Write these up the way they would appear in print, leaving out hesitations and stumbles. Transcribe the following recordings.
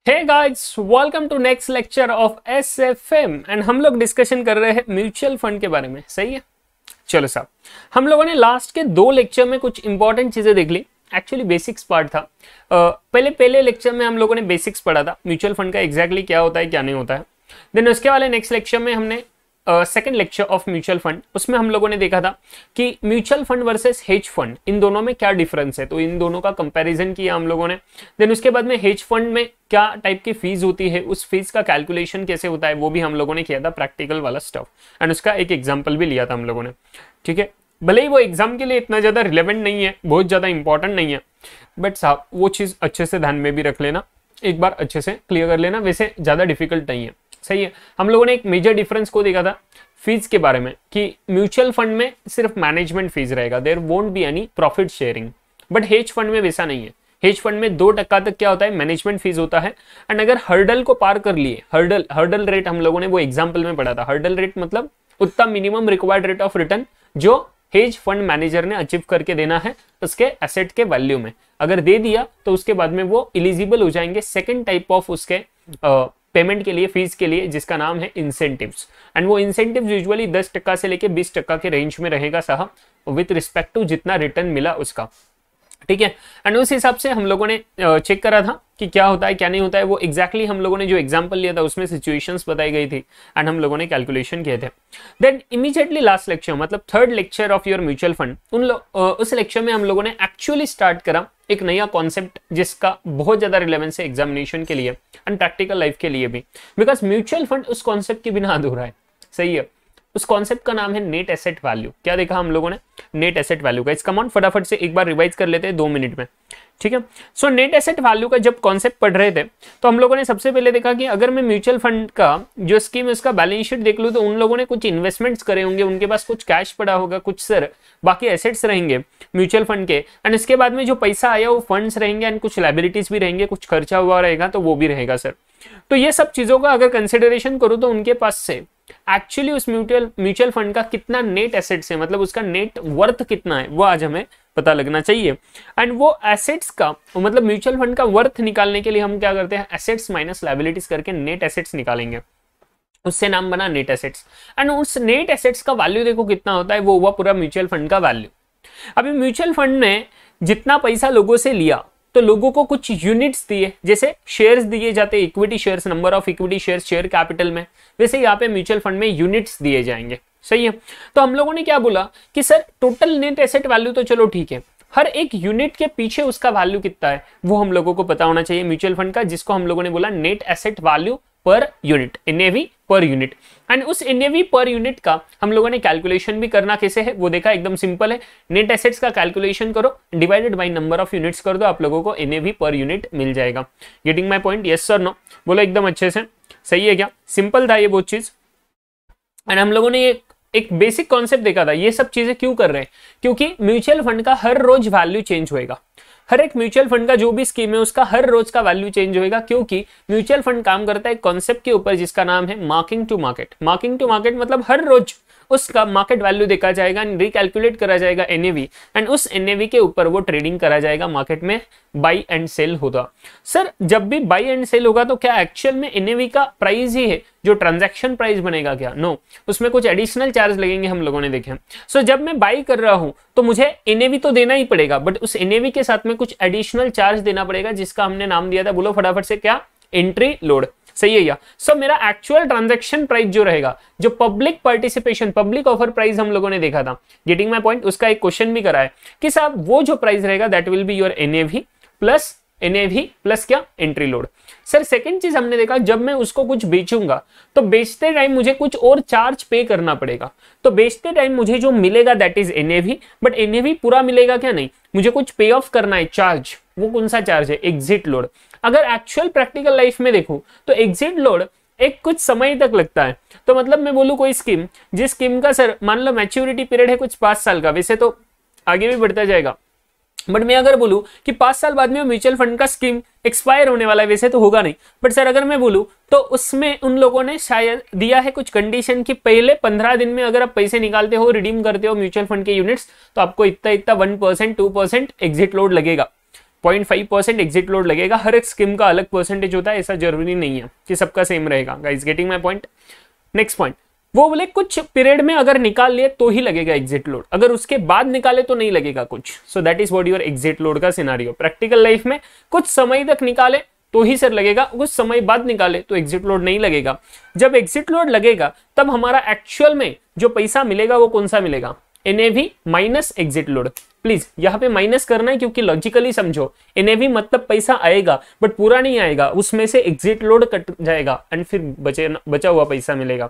Hey guys, welcome to next lecture of SFM and हम लोग discussion कर रहे हैं म्यूचुअल फंड के बारे में। सही है, चलो साहब। हम लोगों ने लास्ट के 2 लेक्चर में कुछ इंपॉर्टेंट चीजें देख ली। एक्चुअली बेसिक्स पार्ट था। पहले लेक्चर में हम लोगों ने बेसिक्स पढ़ा था म्यूचुअल फंड का एग्जैक्टली क्या होता है क्या नहीं होता है। देन उसके वाले नेक्स्ट लेक्चर में हमने second lecture of mutual fund, उसमें हम लोगों ने देखा था कि mutual fund versus hedge fund, इन दोनों में क्या डिफरेंस है, तो इन दोनों का कंपैरिजन किया हम लोगों ने। देन उसके बाद में हेज फंड में क्या टाइप की फीस होती है, उस फीस का कैलकुलेशन कैसे होता है, वो भी हम लोगों ने किया था, प्रैक्टिकल वाला स्टफ, एंड उसका एक एग्जाम्पल भी लिया था हम लोगों ने। ठीक है, भले ही वो एग्जाम के लिए इतना ज्यादा रिलेवेंट नहीं है, बहुत ज्यादा इंपॉर्टेंट नहीं है, बट साहब वो चीज अच्छे से ध्यान में भी रख लेना, एक बार अच्छे से क्लियर कर लेना। वैसे ज्यादा डिफिकल्ट नहीं है। सही है, हम लोगों ने एक मेजर डिफरेंस को देखा था फीस के बारे में कि म्यूचुअल फंड में सिर्फ मैनेजमेंट फीस रहेगा, there won't be any profit sharing, but hedge fund में वैसा नहीं है। हेज फंड में 2% तक क्या होता है, मैनेजमेंट फीस होता है। एंड अगर हर्डल को पार कर लिए, हर्डल रेट हम लोगों ने वो एग्जाम्पल में पढ़ा था। हर्डल रेट मतलब उतना minimum required rate of return जो हेज फंड मैनेजर ने अचीव करके देना है उसके एसेट के वैल्यू में। अगर दे दिया तो उसके बाद में वो एलिजिबल हो जाएंगे सेकेंड टाइप ऑफ उसके पेमेंट के लिए, फीस के लिए, जिसका नाम है इंसेंटिव्स। एंड वो इंसेंटिव्स यूजुअली 10% से लेके 20% के रेंज में रहेगा साहब, विथ रिस्पेक्ट टू जितना रिटर्न मिला उसका। ठीक है, एंड उस हिसाब से हम लोगों ने चेक करा था कि क्या होता है क्या नहीं होता है। वो एग्जैक्टली हम लोगों ने जो एग्जांपल लिया था उसमें सिचुएशंस बताई गई थी एंड हम लोगों ने कैलकुलेशन किए थे। देन इमीडिएटली लास्ट लेक्चर मतलब third lecture of your mutual fund, उस लेक्चर में हम लोगों ने एक्चुअली स्टार्ट करा एक नया कॉन्सेप्ट जिसका बहुत ज्यादा रिलेवेंस है एग्जामिनेशन के लिए एंड प्रैक्टिकल लाइफ के लिए भी, बिकॉज म्यूचुअल फंड उस कॉन्सेप्ट के बिना अधूरा है। सही है, उस कॉन्सेप्ट का नाम है नेट एसेट वैल्यू। क्या देखा हम लोगों ने, नेट एसेट वैल्यू का। इसका कमांड फटाफट से एक बार रिवाइज कर लेते हैं 2 मिनट में। ठीक है, सो नेट एसेट वैल्यू का जब कॉन्सेप्ट पढ़ रहे थे तो हम लोगों ने सबसे पहले देखा कि अगर मैं म्यूचुअल फंड का जो स्कीम है उसका बैलेंस शीट देख लूं तो उन लोगों ने कुछ इन्वेस्टमेंट्स करे होंगे, उनके पास कुछ कैश पड़ा होगा, कुछ सर बाकी एसेट्स रहेंगे म्यूचुअल फंड के, एंड इसके बाद में जो पैसा आया वो फंड्स रहेंगे एंड कुछ लायबिलिटीज भी रहेंगे, कुछ खर्चा हुआ रहेगा तो वो भी रहेगा सर। तो ये सब चीजों का अगर कंसिडरेशन करूं तो उनके पास से एक्चुअली उस म्यूचुअल फंड का कितना नेट एसेट्स है, मतलब उसका नेट वर्थ कितना है, वो आज हमें पता लगना चाहिए। एंड वो एसेट्स का मतलब म्यूचुअल फंड का वर्थ निकालने के लिए हम क्या करते हैं, एसेट्स माइनस लायबिलिटीज करके नेट एसेट्स निकालेंगे, उससे नाम बना नेट एसेट्स। एंड उस नेट एसेट्स का वैल्यू देखो कितना होता है, वो हुआ पूरा म्यूचुअल फंड का वैल्यू। अभी म्यूचुअल फंड ने जितना पैसा लोगों से लिया तो लोगों को कुछ यूनिट्स दिए, जैसे शेयर्स दिए जाते, equity shares, number of equity shares share capital में, वैसे यहाँ पे म्यूचुअल फंड में यूनिट्स दिए जाएंगे। सही है, तो हम लोगों ने क्या बोला कि sir total net asset value तो चलो ठीक है, हर एक यूनिट के पीछे उसका वैल्यू कितना है वो हम लोगों को पता होना चाहिए म्यूचुअल फंड का, जिसको हम लोगों ने बोला net asset value per unit, NAV per unit. And उस एनएवी पर यूनिट का हम लोगों ने कैलकुलेशन भी करना कैसे है वो देखा, एकदम सिंपल है। नेट एसेट्स का कैलकुलेशन करो, divided by number of units कर दो, आप लोगों को एनएवी पर यूनिट मिल जाएगा। Getting my point, yes sir no, बोलो एकदम अच्छे से। सही है क्या, सिंपल था ये बहुत चीज। एंड हम लोगों ने ये एक बेसिक कॉन्सेप्ट देखा था। ये सब चीजें क्यों कर रहे हैं, क्योंकि म्यूचुअल फंड का हर रोज वैल्यू चेंज होएगा। हर एक म्यूचुअल फंड का जो भी स्कीम है उसका हर रोज का वैल्यू चेंज होएगा, क्योंकि म्यूचुअल फंड काम करता है एक कॉन्सेप्ट के ऊपर जिसका नाम है marking to market. Marking to market मतलब हर रोज उसका मार्केट वैल्यू देखा जाएगा, रिकैलकुलेट करा जाएगा एनएवी, एंड उस एनएवी के ऊपर वो ट्रेडिंग करा जाएगा मार्केट में, बाई एंड सेल होगा। सर जब भी बाई एंड सेल होगा तो क्या एक्चुअल में एनएवी का प्राइस ही है जो ट्रांजैक्शन प्राइस बनेगा क्या? नो, उसमें कुछ एडिशनल चार्ज लगेंगे, हम लोगों ने देखे। सो जब मैं बाई कर रहा हूं तो मुझे एनएवी तो देना ही पड़ेगा, बट उस एनएवी के साथ में कुछ एडिशनल चार्ज देना पड़ेगा जिसका हमने नाम दिया था, बोलो फटाफट से क्या, एंट्री लोड। सही है क्या? सो मेरा एक्चुअल ट्रांजैक्शन प्राइस जो रहेगा, जो public participation, public offer price हम लोगों ने देखा था, गेटिंग माय पॉइंट, उसका एक क्वेश्चन भी करा है कि साहब वो जो प्राइस रहेगा that will be your NAV plus क्या, एंट्री लोड। सर सेकंड चीज हमने देखा, जब मैं उसको कुछ बेचूंगा तो बेचते टाइम मुझे कुछ और चार्ज पे करना पड़ेगा। तो बेचते टाइम मुझे जो मिलेगा that is NAV, but NAV पूरा मिलेगा क्या? नहीं, मुझे कुछ पे ऑफ करना है चार्ज। वो कौन सा चार्ज है? Exit load. अगर एक्चुअल प्रैक्टिकल लाइफ में देखूं तो एग्जिट लोड एक कुछ समय तक लगता है। तो मतलब मैं बोलूं कोई स्कीम, जिस स्कीम का सर मान लो मैच्योरिटी पीरियड है कुछ 5 साल का, वैसे तो आगे भी बढ़ता जाएगा, बट मैं अगर बोलूं कि 5 साल बाद में म्यूचुअल फंड का स्कीम एक्सपायर होने वाला है, वैसे तो होगा नहीं, बट सर अगर मैं बोलूं तो उसमें उन लोगों ने शायद दिया है कुछ कंडीशन कि पहले 15 दिन में अगर आप पैसे निकालते हो, रिडीम करते हो म्यूचुअल फंड के यूनिट्स, तो आपको इतना 1%, 2% एग्जिट लोड लगेगा। 0.5% एग्जिट लोड लगेगा। हर एक स्कीम का अलग परसेंटेज होता है, ऐसा जरूरी नहीं है कि सबका सेम रहेगा। Guys getting my point. Next point, वो बोले कुछ पीरियड में अगर निकाल लिए तो ही लगेगा एग्जिट लोड, अगर उसके बाद निकाले तो नहीं लगेगा कुछ। So that is what your exit load का सिनारियो। प्रैक्टिकल लाइफ में कुछ समय तक निकाले तो ही सर लगेगा, कुछ समय बाद निकाले तो एग्जिट लोड नहीं लगेगा। जब एग्जिट लोड लगेगा तब हमारा एक्चुअल में जो पैसा मिलेगा वो कौन सा मिलेगा, NAV minus exit load. Please यहाँ पे माइनस करना है क्योंकि लॉजिकली समझो, एनएवी मतलब पैसा आएगा बट पूरा नहीं आएगा, उसमें से एग्जिट लोड कट जाएगा एंड फिर बचा हुआ पैसा मिलेगा।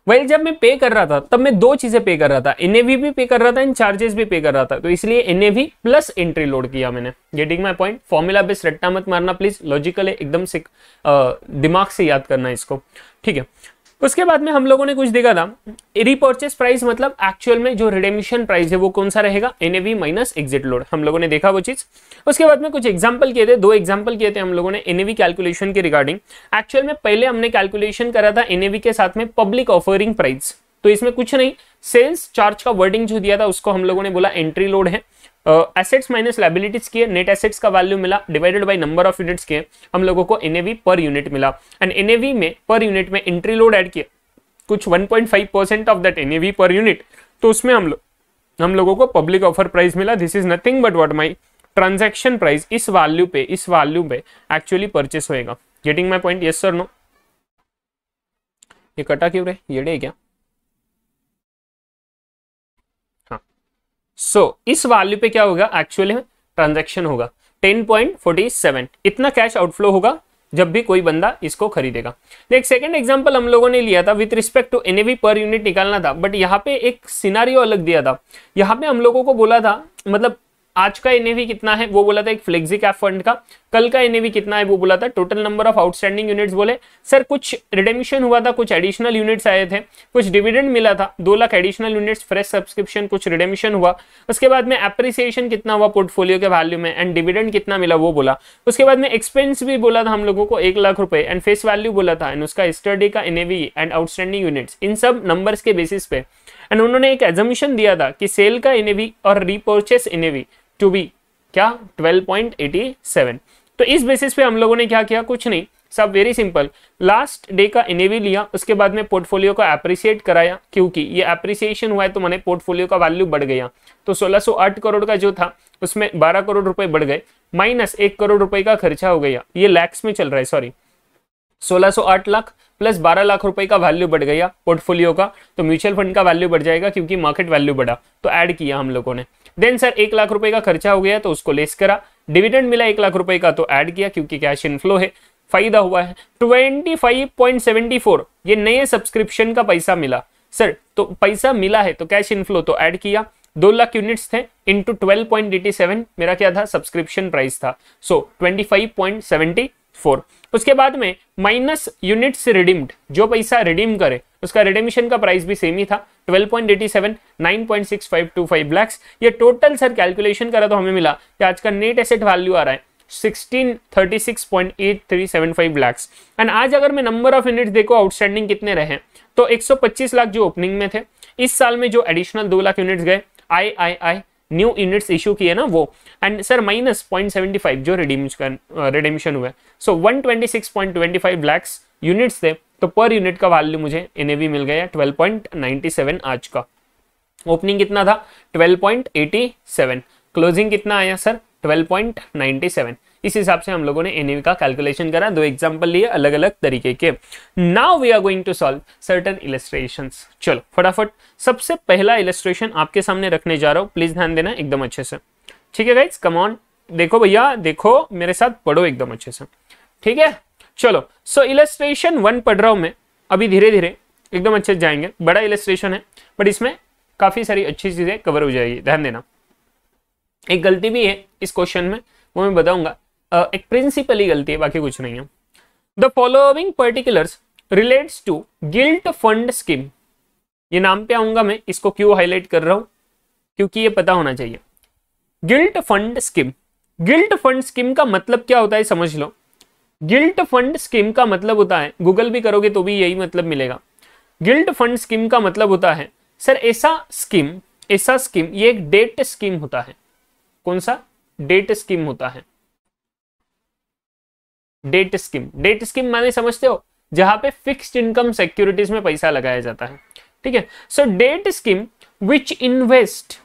वही जब मैं पे कर रहा था तब मैं दो चीजें पे कर रहा था, एनएवी भी पे कर रहा था एंड चार्जेस भी पे कर रहा था, तो इसलिए एनएवी प्लस एंट्री लोड किया मैंने। Getting my point. Formula base रट्टा मत मारना प्लीज, लॉजिकल है एकदम से, दिमाग से याद करना इसको, ठीक है। उसके बाद में हम लोगों ने कुछ देखा था, रीपर्चेस प्राइस मतलब एक्चुअल में जो रिडेम्पशन प्राइस है वो कौन सा रहेगा, एनएवी माइनस एग्जिट लोड। हम लोगों ने देखा वो चीज। उसके बाद में कुछ एग्जांपल किए थे, दो एग्जांपल किए थे हम लोगों ने एनएवी कैलकुलेशन के रिगार्डिंग। एक्चुअल में पहले हमने कैलकुलेशन करा था एनएवी के साथ में पब्लिक ऑफरिंग प्राइस, तो इसमें कुछ नहीं, सेल्स चार्ज का वर्डिंग जो दिया था उसको हम लोगों ने बोला एंट्री लोड है। एसेट्स माइनस लायबिलिटीज किए, नेट एसेट्स का वैल्यू मिला divided by number of units किए, हम लोगों को एनएवी पर यूनिट मिला। एंड एनएवी में पर यूनिट में एंट्री लोड ऐड किया, कुछ 1.5% of that NAV per unit, तो उसमें हम लोगों को पब्लिक ऑफर प्राइस मिला। This is nothing but what my transaction price, इस वैल्यू पे एक्चुअली परचेस होएगा। Getting my point, yes sir no? ये कटा क्यों रे, ये डे क्या? सो इस वैल्यू पे क्या होगा, एक्चुअली में ट्रांजैक्शन होगा 10.47, इतना कैश आउटफ्लो होगा जब भी कोई बंदा इसको खरीदेगा। एक सेकंड एग्जांपल हम लोगों ने लिया था with respect to NAV per unit निकालना था, बट यहाँ पे एक सिनारियो अलग दिया था। यहाँ पे हम लोगों को बोला था, मतलब आज का एनएवी कितना है वो बोला था एक फ्लेक्सी कैप फंड का, कल का एनएवी कितना है वो बोला था total number of outstanding units. बोले सर कुछ रिडेम्पशन हुआ था, कुछ एडिशनल यूनिट्स आए थे, कुछ डिविडेंड मिला था 2 lakh additional units, fresh subscription, कुछ रिडेम्पशन हुआ। उसके बाद में एप्रिसिएशन कितना हुआ पोर्टफोलियो के वैल्यू में एंड डिविडेंड कितना मिला वो बोला। उसके बाद में एक्सपेंस भी बोला था हम लोगों को 1 लाख रुपए एंड फेस वैल्यू बोला था एंड उसका यस्टरडे का एनएवी एंड आउटस्टैंडिंग यूनिट्स, इन सब नंबर्स के बेसिस पे। एंड उन्होंने एक एजम्पशन दिया था कि सेल का एनएवी और रीपर्चेस एनएवी टू बी क्या 12.87। तो इस बेसिस पे हम लोगों ने क्या किया, कुछ नहीं, सब वेरी सिंपल, लास्ट डे का एनएवी लिया, उसके बाद में पोर्टफोलियो को एप्रिसिएट कराया, क्योंकि ये एप्रिसिएशन हुआ है तो मैंने पोर्टफोलियो का वैल्यू बढ़ गया, तो 1608 करोड़ का जो था उसमें 12 करोड़ रुपए बढ़ गए, माइनस 1 करोड़ रुपए का खर्चा हो गया, ये लैक्स में चल रहा है, सॉरी 1608 लाख प्लस 12 लाख रुपए का वैल्यू बढ़ गया पोर्टफोलियो का, तो म्यूचुअल फंड का वैल्यू बढ़ जाएगा क्योंकि मार्केट वैल्यू बढ़ा, तो ऐड किया हम लोगों ने। देन सर 1 लाख रुपए का खर्चा हो गया तो उसको लेस करा, डिविडेंड मिला 1 लाख रुपए का तो ऐड किया क्योंकि कैश इनफ्लो है, फायदा हुआ है 25.74, ये नए सब्सक्रिप्शन का पैसा मिला सर, तो पैसा मिला है तो कैश इनफ्लो तो ऐड किया, 2 लाख यूनिट्स थे इंटू 12.87 मेरा क्या था सब्सक्रिप्शन प्राइस था, सो 25.74। उसके बाद में माइनस यूनिट्स रिडीम्ड, जो पैसा रिडीम करे उसका रिडेमिशन का प्राइस भी सेम ही था 12.87, 9.6525 लाख। ये टोटल सर कैलकुलेशन करा तो हमें मिला कि आज का नेट एसेट वैल्यू आ रहा है 1636.8375 लाख। एंड आज अगर मैं नंबर ऑफ यूनिट्स देखो आउटस्टैंडिंग कितने रहे तो 125 लाख जो ओपनिंग में थे, इस साल में जो एडिशनल 2 लाख यूनिट्स गए आई न्यू यूनिट्स इशू किए ना वो, एंड सर माइनस 0.75 जो रिडेम्पशन हुआ, सो 126.25 लाख यूनिट्स थे, तो पर यूनिट का वैल्यू मुझे एनएवी मिल गया 12.97। आज का ओपनिंग कितना था 12.87, क्लोजिंग कितना आया सर 12.97। इस हिसाब से हम लोगों ने एनएवी का कैलकुलेशन करा, दो एग्जांपल लिए अलग अलग तरीके के। Now we are going to solve certain illustrations. चलो फटाफट सबसे पहला इलस्ट्रेशन आपके सामने रखने जा रहा हूं, प्लीज ध्यान देना एकदम अच्छे से, ठीक है गाइस, कम ऑन, देखो भैया देखो मेरे साथ पढ़ो एकदम अच्छे से, ठीक है। चलो सो इलस्ट्रेशन 1 पढ़ रहा हूं मैं, अभी धीरे धीरे एकदम अच्छे से जाएंगे, बड़ा इलस्ट्रेशन है बट इसमें काफी सारी अच्छी चीजें कवर हो जाएगी, ध्यान देना। एक गलती भी है इस क्वेश्चन में, वो मैं बताऊंगा, एक प्रिंसिपली गलती है, बाकी कुछ नहीं है। The following particulars relates to gilt fund scheme, ये नाम पे आऊंगा मैं, इसको क्यों हाईलाइट कर रहा हूं क्योंकि ये पता होना चाहिए। Guilt fund scheme, guilt fund scheme का मतलब क्या होता है समझ लो। गिल्ट फंड स्कीम का मतलब होता है, गूगल भी करोगे तो भी यही मतलब मिलेगा। गिल्ट फंड स्कीम का मतलब होता है सर ऐसा स्कीम ये एक डेट स्कीम होता है, कौन सा डेट स्कीम होता है। डेट स्कीम माने समझते हो, जहां पे फिक्स्ड इनकम सिक्योरिटीज में पैसा लगाया जाता है, ठीक है। So debt scheme which invest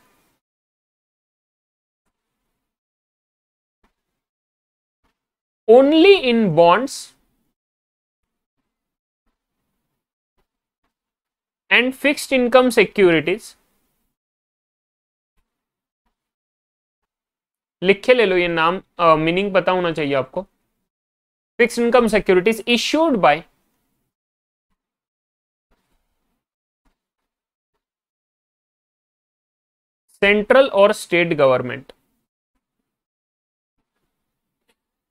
only in bonds and fixed income securities, लिखे ले लो ये नाम, मीनिंग पता होना चाहिए आपको। Fixed income securities issued by central और स्टेट गवर्नमेंट।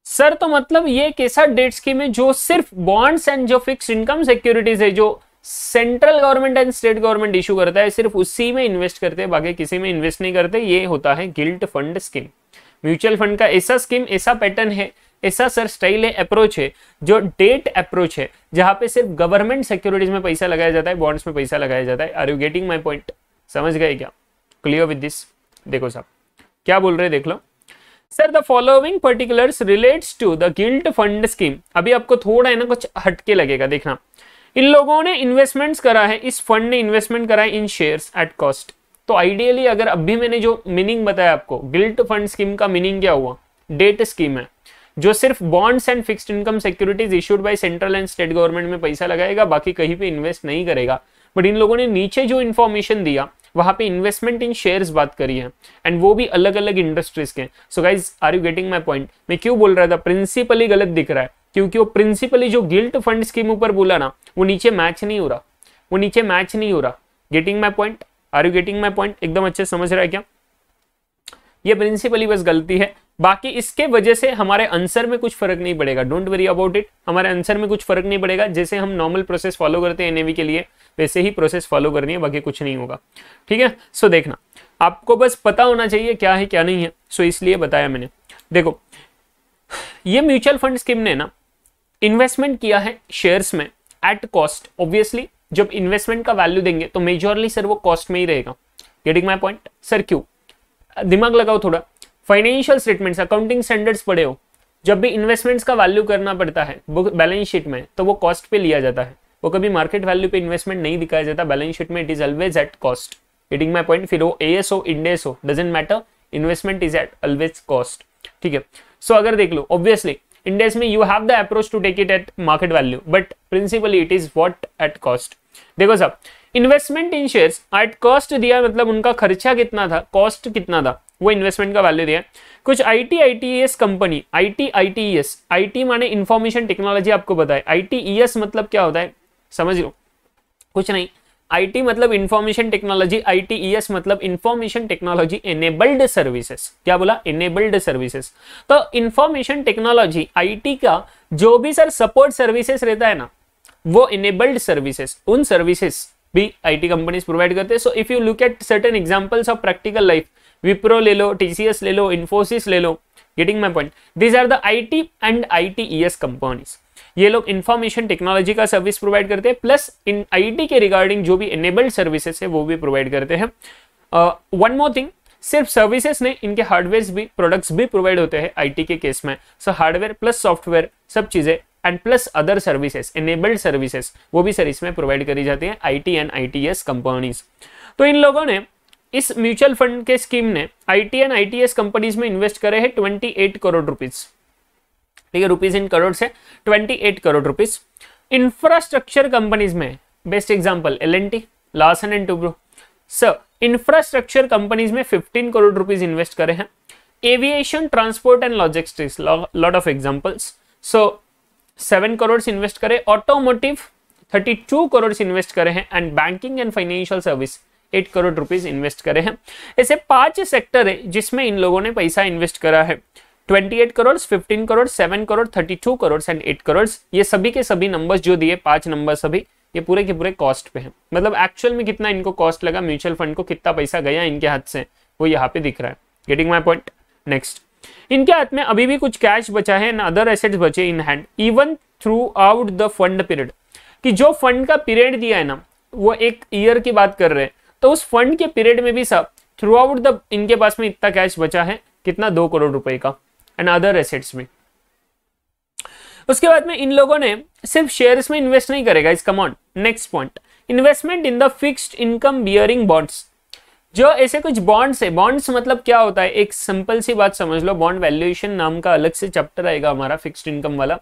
सर तो मतलब ये एक ऐसा डेट स्कीम है जो सिर्फ बॉन्ड्स एंड जो फिक्स्ड इनकम सिक्योरिटीज है जो central government and state government issue करता है, सिर्फ उसी में इन्वेस्ट करते हैं, बाकी किसी में इन्वेस्ट नहीं करते। ये होता है guilt fund scheme. Mutual fund का ऐसा स्कीम, ऐसा पैटर्न है, ऐसा सर स्टाइल है, अप्रोच है, जो डेट अप्रोच है, जहां पे सिर्फ गवर्नमेंट सिक्योरिटीज में पैसा लगाया जाता है, बॉन्ड्स में पैसा लगाया जाता है। Are you getting my point? समझ गए क्या? Clear with this? देखो साहब क्या बोल रहे हैं, देख लो। Sir the following particulars relates to the gilt fund scheme. अभी आपको थोड़ा है ना कुछ हटके लगेगा, देखना। इन लोगों ने इन्वेस्टमेंट्स करा है, इस फंड ने इन्वेस्टमेंट करा है इन शेयर्स एट कॉस्ट। तो आइडियली अगर अभी मैंने जो मीनिंग बताया आपको, गिल्ट फंड स्कीम का मीनिंग क्या हुआ? डेट स्कीम है जो सिर्फ bonds and fixed income securities issued by central and state government में पैसा लगाएगा, बाकी कहीं पे इन्वेस्ट नहीं करेगा। बट इन लोगों ने नीचे जो इन्फॉर्मेशन दिया वहां पे इन्वेस्टमेंट इन शेयर्स बात करी है, एंड वो भी अलग अलग इंडस्ट्रीज के। So guys are you getting my point? मैं क्यों बोल रहा था प्रिंसिपली गलत दिख रहा है? क्योंकि वो प्रिंसिपली जो गिल्ट फंड स्कीम ऊपर बोला ना, वो नीचे मैच नहीं हो रहा, वो नीचे मैच नहीं हो रहा। Getting my point? Are you getting my point? एकदम अच्छे समझ रहा है क्या? ये प्रिंसिपली बस गलती है, बाकी इसके वजह से हमारे आंसर में कुछ फर्क नहीं पड़ेगा। डोंट वरी अबाउट इट, हमारे आंसर में कुछ फर्क नहीं पड़ेगा। जैसे हम नॉर्मल प्रोसेस फॉलो करते हैं एनएवी के लिए, वैसे ही प्रोसेस फॉलो करनी है, बाकी कुछ नहीं होगा, ठीक है। सो देखना, आपको बस पता होना चाहिए क्या है क्या नहीं है, सो इसलिए बताया मैंने। देखो ये म्यूचुअल फंड स्कीम ने ना इन्वेस्टमेंट किया है शेयर्स में एट कॉस्ट। ऑब्वियसली जब इन्वेस्टमेंट का वैल्यू देंगे तो मेजरली सर वो कॉस्ट में ही रहेगा। Getting my point? सर क्यों? दिमाग लगाओ थोड़ा। फाइनेंशियल स्टेटमेंट्स, अकाउंटिंग स्टैंडर्ड्स पढ़े हो, जब भी इन्वेस्टमेंट्स का वैल्यू करना पड़ता है बैलेंस शीट में, तो वो कॉस्ट पे लिया जाता है, वो कभी मार्केट वैल्यू पे इन्वेस्टमेंट नहीं दिखाया जाता बैलेंस शीट में। It is always at cost. Getting my point? फिर वो एएस हो इंडेस हो, doesn't matter, investment is at always cost, ठीक है। सो अगर देख लो, ऑब्वियसली इंडेस में you have the approach to take it at market value, but principally it is what? At cost. देखो साहब, investment in shares at cost दिया, मतलब उनका खर्चा कितना था, कॉस्ट कितना था, वो इन्वेस्टमेंट का वैल्यू दिया। कुछ आईटीईएस कंपनी, आईटीईएस, आईटी माने इंफॉर्मेशन टेक्नोलॉजी, आपको बताए। आईटीईएस मतलब क्या होता है समझ लो? कुछ नहीं, आईटी मतलब इंफॉर्मेशन टेक्नोलॉजी, आईटीईएस मतलब इंफॉर्मेशन टेक्नोलॉजी एनेबल्ड सर्विसेज। क्या बोला? Enabled services. तो इंफॉर्मेशन टेक्नोलॉजी आईटी का जो भी सर सपोर्ट सर्विसेज रहता है ना, वो एनेबल्ड सर्विसेज, उन सर्विसेज भी आईटी कंपनीज प्रोवाइड करते हैं। So if you look at certain examples of practical life, Wipro ले लो, टीसीएस ले लो, इन्फोसिस ले लो। Getting my point? These are the IT and ITES companies. ये लोग इंफॉर्मेशन टेक्नोलॉजी का सर्विस प्रोवाइड करते हैं, प्लस इन आईटी के रिगार्डिंग जो भी एनेबल्ड सर्विसेज है वो भी प्रोवाइड करते हैं। वन मोर थिंग, सिर्फ सर्विसेज नहीं, इनके हार्डवेयर भी, प्रोडक्ट्स भी प्रोवाइड होते हैं आईटी के केस में। सो हार्डवेयर प्लस सॉफ्टवेयर सब चीजें and plus other services, enabled services, वो भी सर इसमें प्रोवाइड करी जाती है आईटी एंड आईटीएस कंपनीज। तो इन लोगों ने, इस म्यूचुअल फंड के स्कीम ने आईटी एंड आईटीएस कंपनीज में इन्वेस्ट करे हैं 28 करोड़ रुपीज, ठीक है, रुपीज इन करोड़ से 28 करोड़ रुपीज। इंफ्रास्ट्रक्चर कंपनीज में best example L and T, Larsen and Toubro. Sir infrastructure companies में 15 करोड़ रुपीज इन्वेस्ट करे हैं। Aviation, transport and logistics, lot of examples. So 7 crore invest करे। ऑटोमोटिव 32 करोड़ इन्वेस्ट करे हैं, and banking and financial service 8 crore rupees invest करे हैं। ऐसे 5 सेक्टर है जिसमें इन लोगों ने पैसा इन्वेस्ट करा है। 28 करोड़, 15 करोड़, 7 करोड़, 32 करोड़ एंड 8 करोड़। ये सभी के सभी नंबर्स जो दिए, 5 नंबर सभी, ये पूरे के पूरे कॉस्ट पे हैं। मतलब एक्चुअल में कितना इनको कॉस्ट लगा, म्यूचुअल फंड को कितना पैसा गया इनके हाथ से, वो यहाँ पे दिख रहा है। Getting my point? नेक्स्ट, इनके हाथ में अभी भी कुछ कैश बचा है एंड अदर एसेट्स बचे in hand even through out the fund period. कि जो फंड का पीरियड दिया है ना, वो एक ईयर की बात कर रहे हैं, तो उस फंड के पीरियड में भी सब थ्रू आउट द, इनके पास में इतना कैश बचा है कितना 2 करोड़ रुपए का, एंड अदर एसेट्स में। उसके बाद में इन लोगों ने सिर्फ शेयर्स में इन्वेस्ट नहीं करेगा इस, come on next point, investment in the fixed income bearing bonds. जो ऐसे कुछ बॉन्ड्स है, बॉन्ड्स मतलब क्या होता है, एक सिंपल सी बात समझ लो, बॉन्ड वैल्यूएशन नाम का अलग से चैप्टर आएगा हमारा फिक्स्ड इनकम वाला,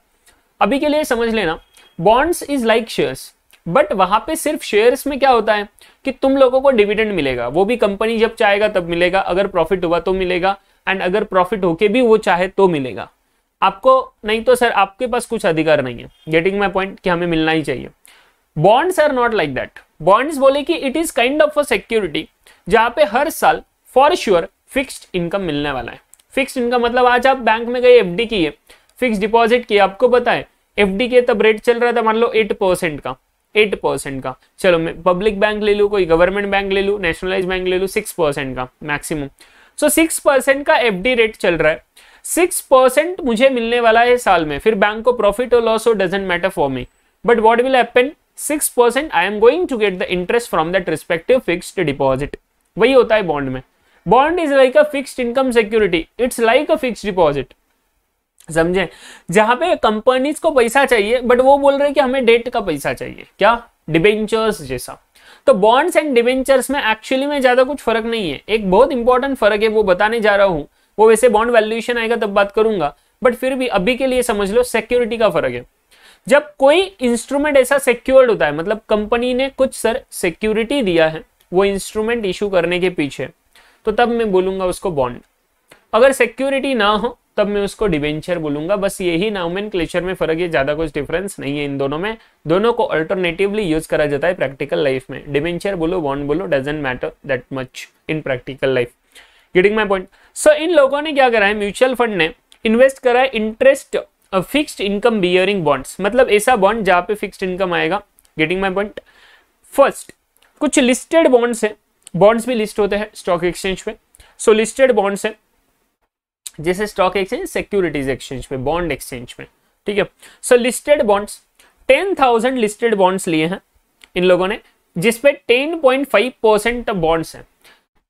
अभी के लिए समझ लेना, bonds is like shares, but वहां पे सिर्फ शेयर्स में क्या होता है कि तुम लोगों को डिविडेंड मिलेगा, वो भी कंपनी जब चाहेगा तब मिलेगा, अगर प्रॉफिट हुआ तो मिलेगा, एंड अगर प्रॉफिट होके भी वो चाहे तो मिलेगा आपको, नहीं तो सर आपके पास कुछ अधिकार नहीं है। गेटिंग माई पॉइंट कि हमें मिलना ही चाहिए। Bonds are not like that. Bonds बोले कि it is kind of a security जहां पे हर साल फॉर श्योर फिक्स्ड इनकम मिलने वाला है। फिक्स्ड इनकम मतलब आज आप बैंक में गए, एफडी की है, फिक्स डिपॉजिट किया, आपको पता है एफडी के तब रेट चल रहा था मान लो 8% का, 8% का, चलो मैं पब्लिक बैंक ले लूँ, कोई गवर्नमेंट बैंक ले लूँ, नेशनलाइज बैंक ले लूँ, 6% का मैक्सिमम। सो 6% का एफडी रेट चल रहा है, 6% मुझे मिलने वाला है साल में, फिर बैंक को प्रॉफिट और लॉस हो doesn't matter for me, but what will happen, 6% I am going to get the interest from that respective fixed deposit. वही होता है बॉन्ड में। Bond is like a fixed income security, it's like a fixed deposit, समझे, जहां पे companies को पैसा चाहिए बट वो बोल रहे हैं कि हमें डेट का पैसा चाहिए, क्या, डिबेंचर्स जैसा। तो बॉन्ड्स एंड डिबेंचर्स में एक्चुअली में ज्यादा कुछ फर्क नहीं है, एक बहुत इंपॉर्टेंट फर्क है वो बताने जा रहा हूं, वो वैसे बॉन्ड वैल्यूएशन आएगा तब बात करूंगा, बट फिर भी अभी के लिए समझ लो सिक्योरिटी का फर्क है। जब कोई इंस्ट्रूमेंट ऐसा सिक्योर्ड होता है, मतलब कंपनी ने कुछ सर सिक्योरिटी दिया है वो इंस्ट्रूमेंट इशू करने के पीछे, तो तब मैं बोलूंगा उसको बॉन्ड। अगर सिक्योरिटी ना हो तब मैं उसको डिबेंचर बोलूंगा। बस यही नोमेनक्लेचर में फर्क है, ज्यादा कुछ डिफरेंस नहीं है इन दोनों में। दोनों को अल्टरनेटिवली यूज करा जाता है प्रैक्टिकल लाइफ में, डिबेंचर बोलो बॉन्ड बोलो, doesn't matter that much in practical life. Getting my point. So इन लोगों ने क्या करा है, म्यूचुअल फंड ने इन्वेस्ट करा है interest fixed income bearing bonds, मतलब ऐसा बॉन्ड जहां पे फिक्स्ड इनकम आएगा। Getting my point. फर्स्ट कुछ लिस्टेड बॉन्ड्स है, बॉन्ड्स भी लिस्ट होते हैं स्टॉक एक्सचेंज पे, सो लिस्टेड बॉन्ड्स है, जैसे स्टॉक एक्सचेंज सिक्योरिटीज एक्सचेंज पे, बॉन्ड एक्सचेंज में, ठीक है। सो लिस्टेड बॉन्ड्स 10,000 लिस्टेड बॉन्ड्स लिए हैं इन लोगों ने, जिसपे 10.5% बॉन्ड्स हैं।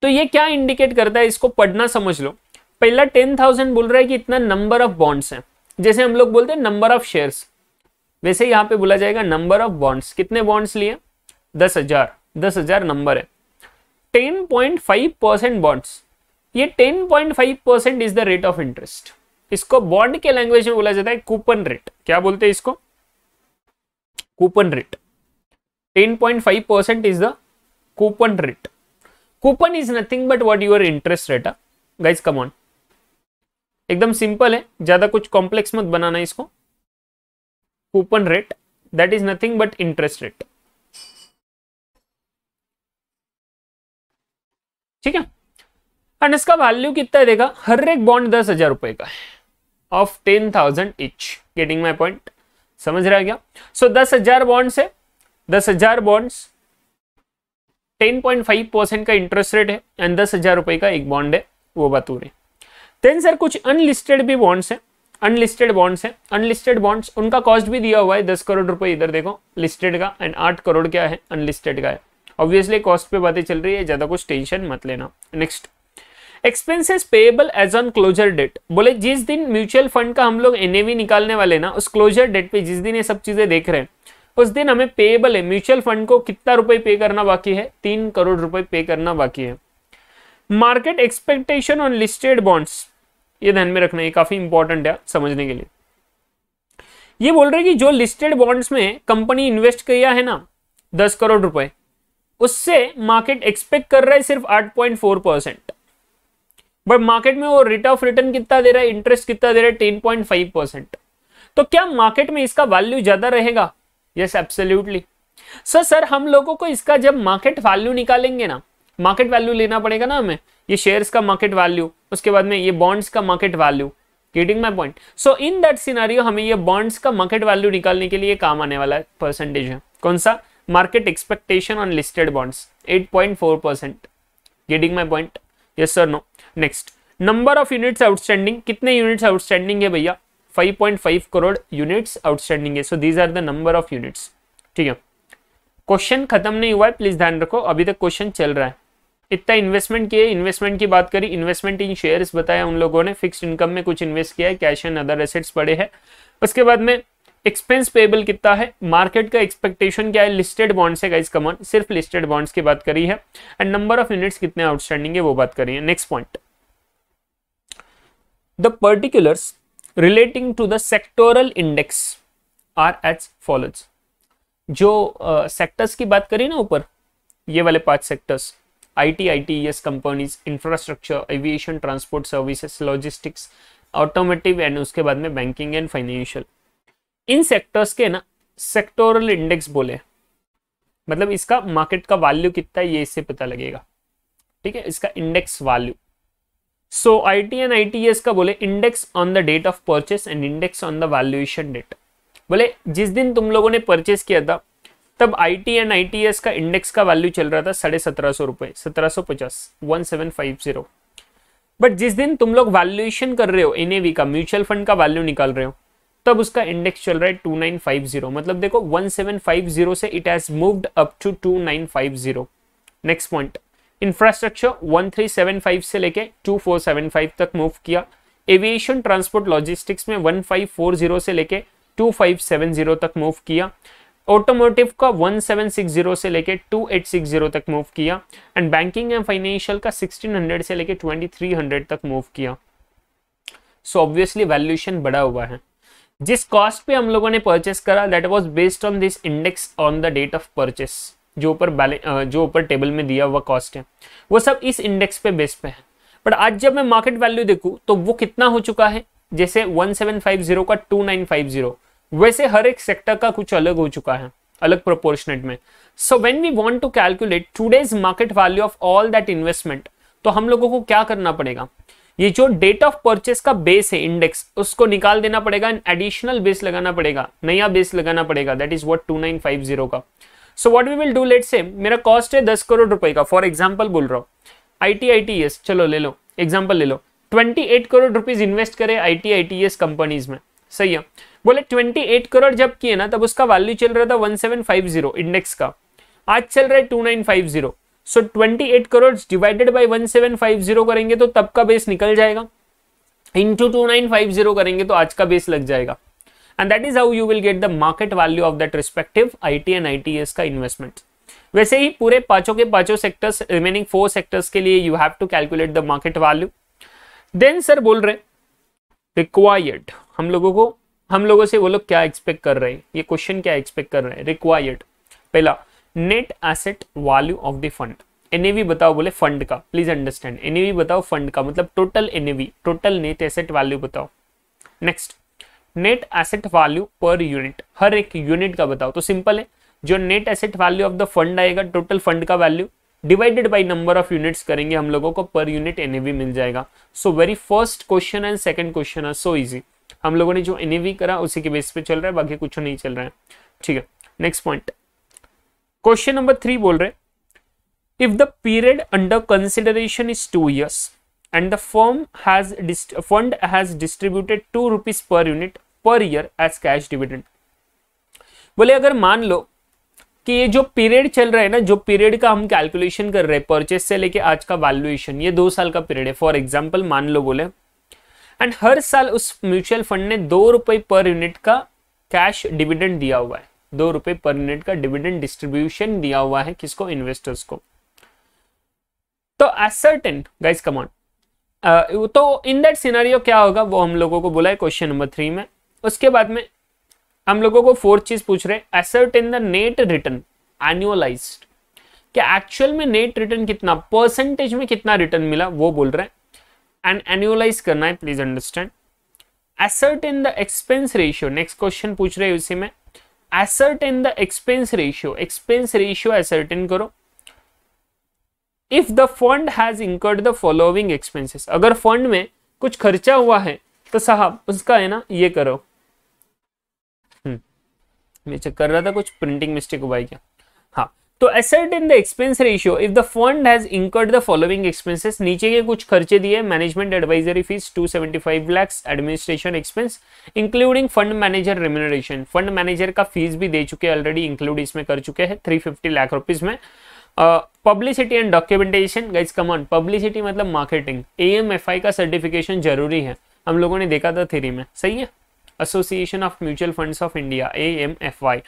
तो ये क्या इंडिकेट करता है, इसको पढ़ना समझ लो। पहला 10,000 बोल रहा है कि इतना नंबर ऑफ बॉन्ड्स हैं, जैसे हम लोग बोलते हैं नंबर ऑफ शेयर्स, वैसे यहाँ पे बोला जाएगा नंबर ऑफ बॉन्ड्स। कितने बॉन्ड्स लिए, 10,000 नंबर है। 10.5% बॉन्ड्स, ये 10.5% is the rate of interest. इसको बॉन्ड के लैंग्वेज में बोला जाता है कूपन रेट। क्या बोलते हैं इसको, coupon rate. 10.5% is the coupon rate. Coupon is nothing but what your interest rate. Guys come on, एकदम सिंपल है, ज्यादा कुछ कॉम्प्लेक्स मत बनाना इसको। Coupon rate that is nothing but interest rate, ठीक है। एंड इसका वैल्यू कितना है देखा, हर एक बॉन्ड 10,000 रुपए का है, of 10,000 etch. Getting my point, समझ रहा है क्या। सो 10,000 बॉन्ड्स है, 10,000 बॉन्ड्स, 10.5% का इंटरेस्ट रेट है, एंड 10,000 रुपए का एक बॉन्ड है, वो बात हो रही। देन सर कुछ अनलिस्टेड भी बॉन्ड्स है, अनलिस्टेड बॉन्ड्स है। अनलिस्टेड बॉन्ड्स उनका कॉस्ट भी दिया हुआ है 10 करोड़ रुपए, इधर देखो लिस्टेड का, एंड 8 करोड़ क्या है अनलिस्टेड का है। ऑब्वियसली कॉस्ट पे बातें चल रही है, ज्यादा कुछ टेंशन मत लेना। Next, expenses payable as on closure date. बोले जिस दिन म्यूचुअल फंड का हम लोग एनएवी निकालने वाले ना, उस क्लोजर डेट पे जिस दिन ये सब चीजें देख रहे हैं, उस दिन हमें पेएबल है, म्यूचुअल फंड को कितना रुपए पे करना बाकी है, 3 करोड़ रुपए पे करना बाकी है। Market expectation on listed bonds, ये ध्यान में रखना है, काफी इंपॉर्टेंट है समझने के लिए। ये बोल रहे कि जो लिस्टेड बॉन्ड्स में कंपनी इन्वेस्ट किया है ना 10 करोड़ रुपए, उससे मार्केट एक्सपेक्ट कर रहा है सिर्फ 8.4%, बट मार्केट में वो रेट ऑफ रिटर्न कितना दे रहा है, इंटरेस्ट कितना दे रहा है, 10.5%। तो क्या मार्केट में इसका वैल्यू ज्यादा रहेगा? Yes absolutely. सर हम लोगों को इसका जब मार्केट वैल्यू निकालेंगे ना, मार्केट वैल्यू लेना पड़ेगा ना हमें, ये शेयर्स का मार्केट वैल्यू, उसके बाद में ये बॉन्ड्स का market value. Getting my point. So in that scenario हमें ये बॉन्ड्स का मार्केट वैल्यू निकालने के लिए काम आने वाला परसेंटेज है, कौन सा, market expectation on listed bonds 8.4%। Getting my point, yes sir no. Next, number of units outstanding, कितने यूनिट्स आउटस्टैंडिंग है भैया, 5.5 करोड़ यूनिट्स आउटस्टैंडिंग है। So these are the number of units, ठीक है। क्वेश्चन खत्म नहीं हुआ है, प्लीज ध्यान रखो, अभी तक क्वेश्चन चल रहा है। इतना इन्वेस्टमेंट किए, इन्वेस्टमेंट की बात करी, इन्वेस्टमेंट इन शेयर्स बताया उन लोगों ने, फिक्स्ड इनकम में कुछ इन्वेस्ट किया है, कैश एंड अदर एसेट्स पड़े हैं। उसके बाद में एक्सपेंस पेबल कितना है, मार्केट का एक्सपेक्टेशन क्या है, लिस्टेड बॉन्ड्स है गाइस, कमॉन सिर्फ लिस्टेड बॉन्ड्स की बात करी है, एंड नंबर ऑफ यूनिट्स कितने आउटस्टैंडिंग है वो बात करी है। Next point, the particulars relating to the sectoral index are as follows. जो सेक्टर्स की बात करी ना ऊपर, ये वाले 5 sectors, IT, ITES companies, infrastructure, aviation, transport services, logistics, automotive and उसके बाद में बैंकिंग एंड फाइनेंशियल, इन सेक्टर्स के ना सेक्टोरल इंडेक्स बोले, मतलब इसका मार्केट का वैल्यू कितना है ये इससे पता लगेगा, ठीक है, इसका index value. So IT and ITS का बोले index on the date of purchase and index on the valuation date. बोले जिस दिन तुम लोगों ने परचेस किया था तब आईटी एंड आईटीएस का इंडेक्स का वैल्यू चल रहा था 1750 रुपए, 1750, 1750। बट जिस दिन तुम लोग वैल्यूएशन कर रहे हो एनएवी का, म्यूचुअल फंड का वैल्यू निकाल रहे हो, तब उसका इंडेक्स चल रहा है 2950। मतलब देखो 1750 से it has moved up to 2950। Next point, infrastructure 1375 से लेके 2475 तक मूव किया। एविएशन, ट्रांसपोर्ट, लॉजिस्टिक्स में 1540 से लेके 2570 तक मूव किया। ऑटोमोटिव का 1760 से लेके 2860 तक मूव किया, एंड बैंकिंग एंड फाइनेंशियल का 1600 से लेके 2300 तक मूव किया। सो ऑब्वियसली वैल्यूएशन बढ़ा हुआ है। जिस कॉस्ट पे हम लोगों ने परचेस करा that was based on this index on the date of purchase, जो ऊपर टेबल में दिया हुआ कॉस्ट है वो सब इस इंडेक्स पे बेस पे है। बट आज जब मैं मार्केट वैल्यू देखूं तो वो कितना हो चुका है, जैसे 1750 का 2950, वैसे हर एक सेक्टर का कुछ अलग हो चुका है, अलग प्रोपोर्शनेट में। So when we want to calculate today's market value of all that investment, तो हम लोगों को क्या करना पड़ेगा, ये जो डेट ऑफ परचेस का बेस है इंडेक्स, उसको निकाल देना पड़ेगा एंड एडिशनल बेस लगाना पड़ेगा, नया बेस लगाना पड़ेगा, दैट इज व्हाट 2950 का। So what we will do, let's say मेरा कॉस्ट है 10 करोड़ रुपए का, फॉर एग्जांपल बोल रहा हूँ, आईटीआईटीएस, चलो ले लो एग्जांपल ले लो, 28 करोड़ रुपीज इन्वेस्ट करे आईटीआईटीएस कंपनीज में, सही है। बोले 28 करोड़ जब किए ना तब उसका वैल्यू चल रहा था 1750 इंडेक्स का, आज चल रहा है 2950। सो 28 करोड़ डिवाइडेड बाय 1750 करेंगे तो तब का बेस निकल जाएगा, इंटू 2950 करेंगे तो आज का बेस लग जाएगा, and that is how you will get the market value of that respective IT and ITS का इन्वेस्टमेंट। वैसे ही पूरे पांचों के पांचों सेक्टर्स, रिमेनिंग 4 सेक्टर्स के लिए you have to calculate the market value. Then sir बोल रहे रिक्वायर्ड, हम लोगों से वो लोग क्या एक्सपेक्ट कर रहे हैं, ये क्वेश्चन क्या एक्सपेक्ट कर रहे हैं। रिक्वायर्ड, पहला net asset value of the fund, NAV बताओ, बोले फंड का, प्लीज अंडरस्टैंड, एनएवी बताओ फंड का, मतलब total NAV, total net asset value बताओ। Next net asset value per unit, हर एक यूनिट का बताओ। तो सिंपल है, जो net asset value of the fund आएगा, टोटल फंड का value divided by number of units करेंगे, हम लोगों को पर यूनिट एनएवी मिल जाएगा। So very first question and second question are so easy, हम लोगों ने जो एनएवी करा उसी के बेस पे चल रहा है, बाकी कुछ नहीं चल रहा है, ठीक है। नेक्स्ट पॉइंट, क्वेश्चन नंबर 3 बोल रहे if the period under consideration is 2 years and the fund has distributed 2 rupees per unit per year as cash dividend। बोले अगर मान लो कि ये जो पीरियड चल रहा है ना, जो पीरियड का हम कैलकुलेशन कर रहे हैं परचेस से लेके आज का वैल्यूएशन, ये 2 साल का पीरियड है फॉर एग्जांपल मान लो बोले, एंड हर साल उस म्यूचुअल फंड ने 2 रुपए पर यूनिट का कैश डिविडेंड दिया हुआ है, 2 रुपए पर यूनिट का डिविडेंड डिस्ट्रीब्यूशन दिया हुआ है, किसको, इन्वेस्टर्स को। तो ascertain guys come on, तो इन दैट सिनेरियो क्या होगा वो हम लोगों को बोला है क्वेश्चन नंबर 3 में। उसके बाद में हम लोगों को 4th चीज पूछ रहे, ascertain the net return annualised, कि एक्चुअल में नेट रिटर्न कितना, परसेंटेज में कितना रिटर्न मिला वो बोल रहे हैं, एंड एनुअलाइज करना है, please understand. Ascertain the expense ratio, next question पूछ रहे हैं उसी में, ascertain the expense ratio, expense ratio ascertain करो। If the fund has incurred the following expenses, अगर फंड में कुछ खर्चा हुआ है तो साहब उसका है ना ये करो, मैं चेक कर रहा था कुछ प्रिंटिंग मिस्टेक हुआ है क्या, हाँ। तो ascertain the expense ratio if the fund has incurred the following expenses, नीचे के कुछ खर्चे दिए, management advisory fees 275 lakhs, administration expense including fund manager remuneration, fund manager का फीस भी दे चुके हैं ऑलरेडी, इंक्लूड इसमें कर चुके हैं 350 लाख रुपीज में, publicity and documentation, guys come on, publicity मतलब मार्केटिंग, AMFI का सर्टिफिकेशन जरूरी है, हम लोगों ने देखा था थ्योरी में, सही है, association of mutual funds of India, AMFI।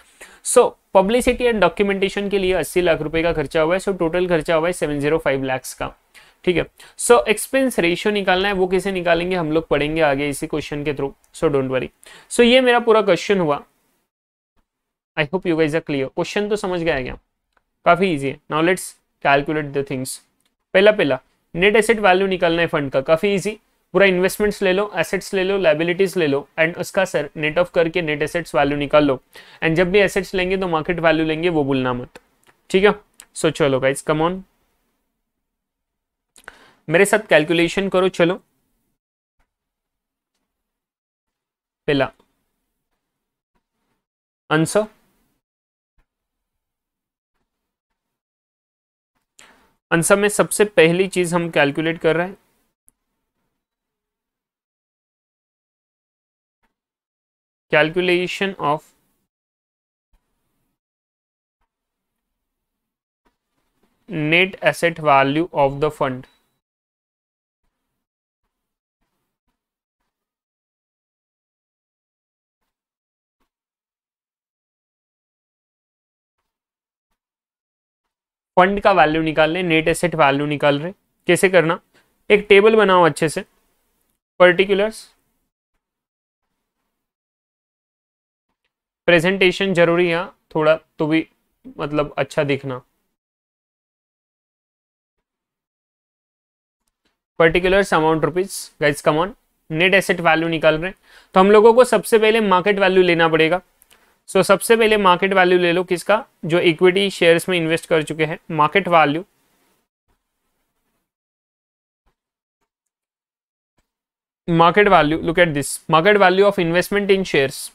So publicity and documentation के लिए 80 लाख रुपए का खर्चा हुआ है, सो टोटल खर्चा हुआ है 705 लाख का, ठीक है। सो एक्सपेंस रेशियो निकालना है, वो कैसे निकालेंगे हम लोग पढ़ेंगे आगे इसी क्वेश्चन के through, so don't worry. So ये मेरा पूरा क्वेश्चन हुआ, I hope you guys are clear. Question तो समझ गया क्या, काफी इजी है। Now let's calculate the things. पहला नेट एसेट वैल्यू निकालना है फंड का, काफी इजी, पूरा इन्वेस्टमेंट्स ले लो, एसेट्स ले लो, लायबिलिटीज ले लो एंड उसका सर नेट ऑफ करके नेट एसेट्स वैल्यू निकाल लो। एंड जब भी एसेट्स लेंगे तो मार्केट वैल्यू लेंगे, वो भूलना मत, ठीक है। सो चलो गाइस कम ऑन, मेरे साथ कैलकुलेशन करो, चलो। पहला आंसर, आंसर में सबसे पहली चीज हम कैलकुलेट कर रहे हैं calculation of net asset value of the fund. Fund का वैल्यू निकाल रहे, नेट एसेट वैल्यू निकाल रहे, कैसे करना, एक टेबल बनाओ अच्छे से, पर्टिकुलर्स, प्रेजेंटेशन जरूरी है थोड़ा तो भी, मतलब अच्छा दिखना, particulars amount rupees, guys come on, net asset value निकाल रहे हैं, तो हम लोगों को सबसे पहले मार्केट वैल्यू लेना पड़ेगा। सो सबसे पहले मार्केट वैल्यू ले लो, किसका, जो इक्विटी शेयर्स में इन्वेस्ट कर चुके हैं, market value, market value, look at this, market value of investment in shares,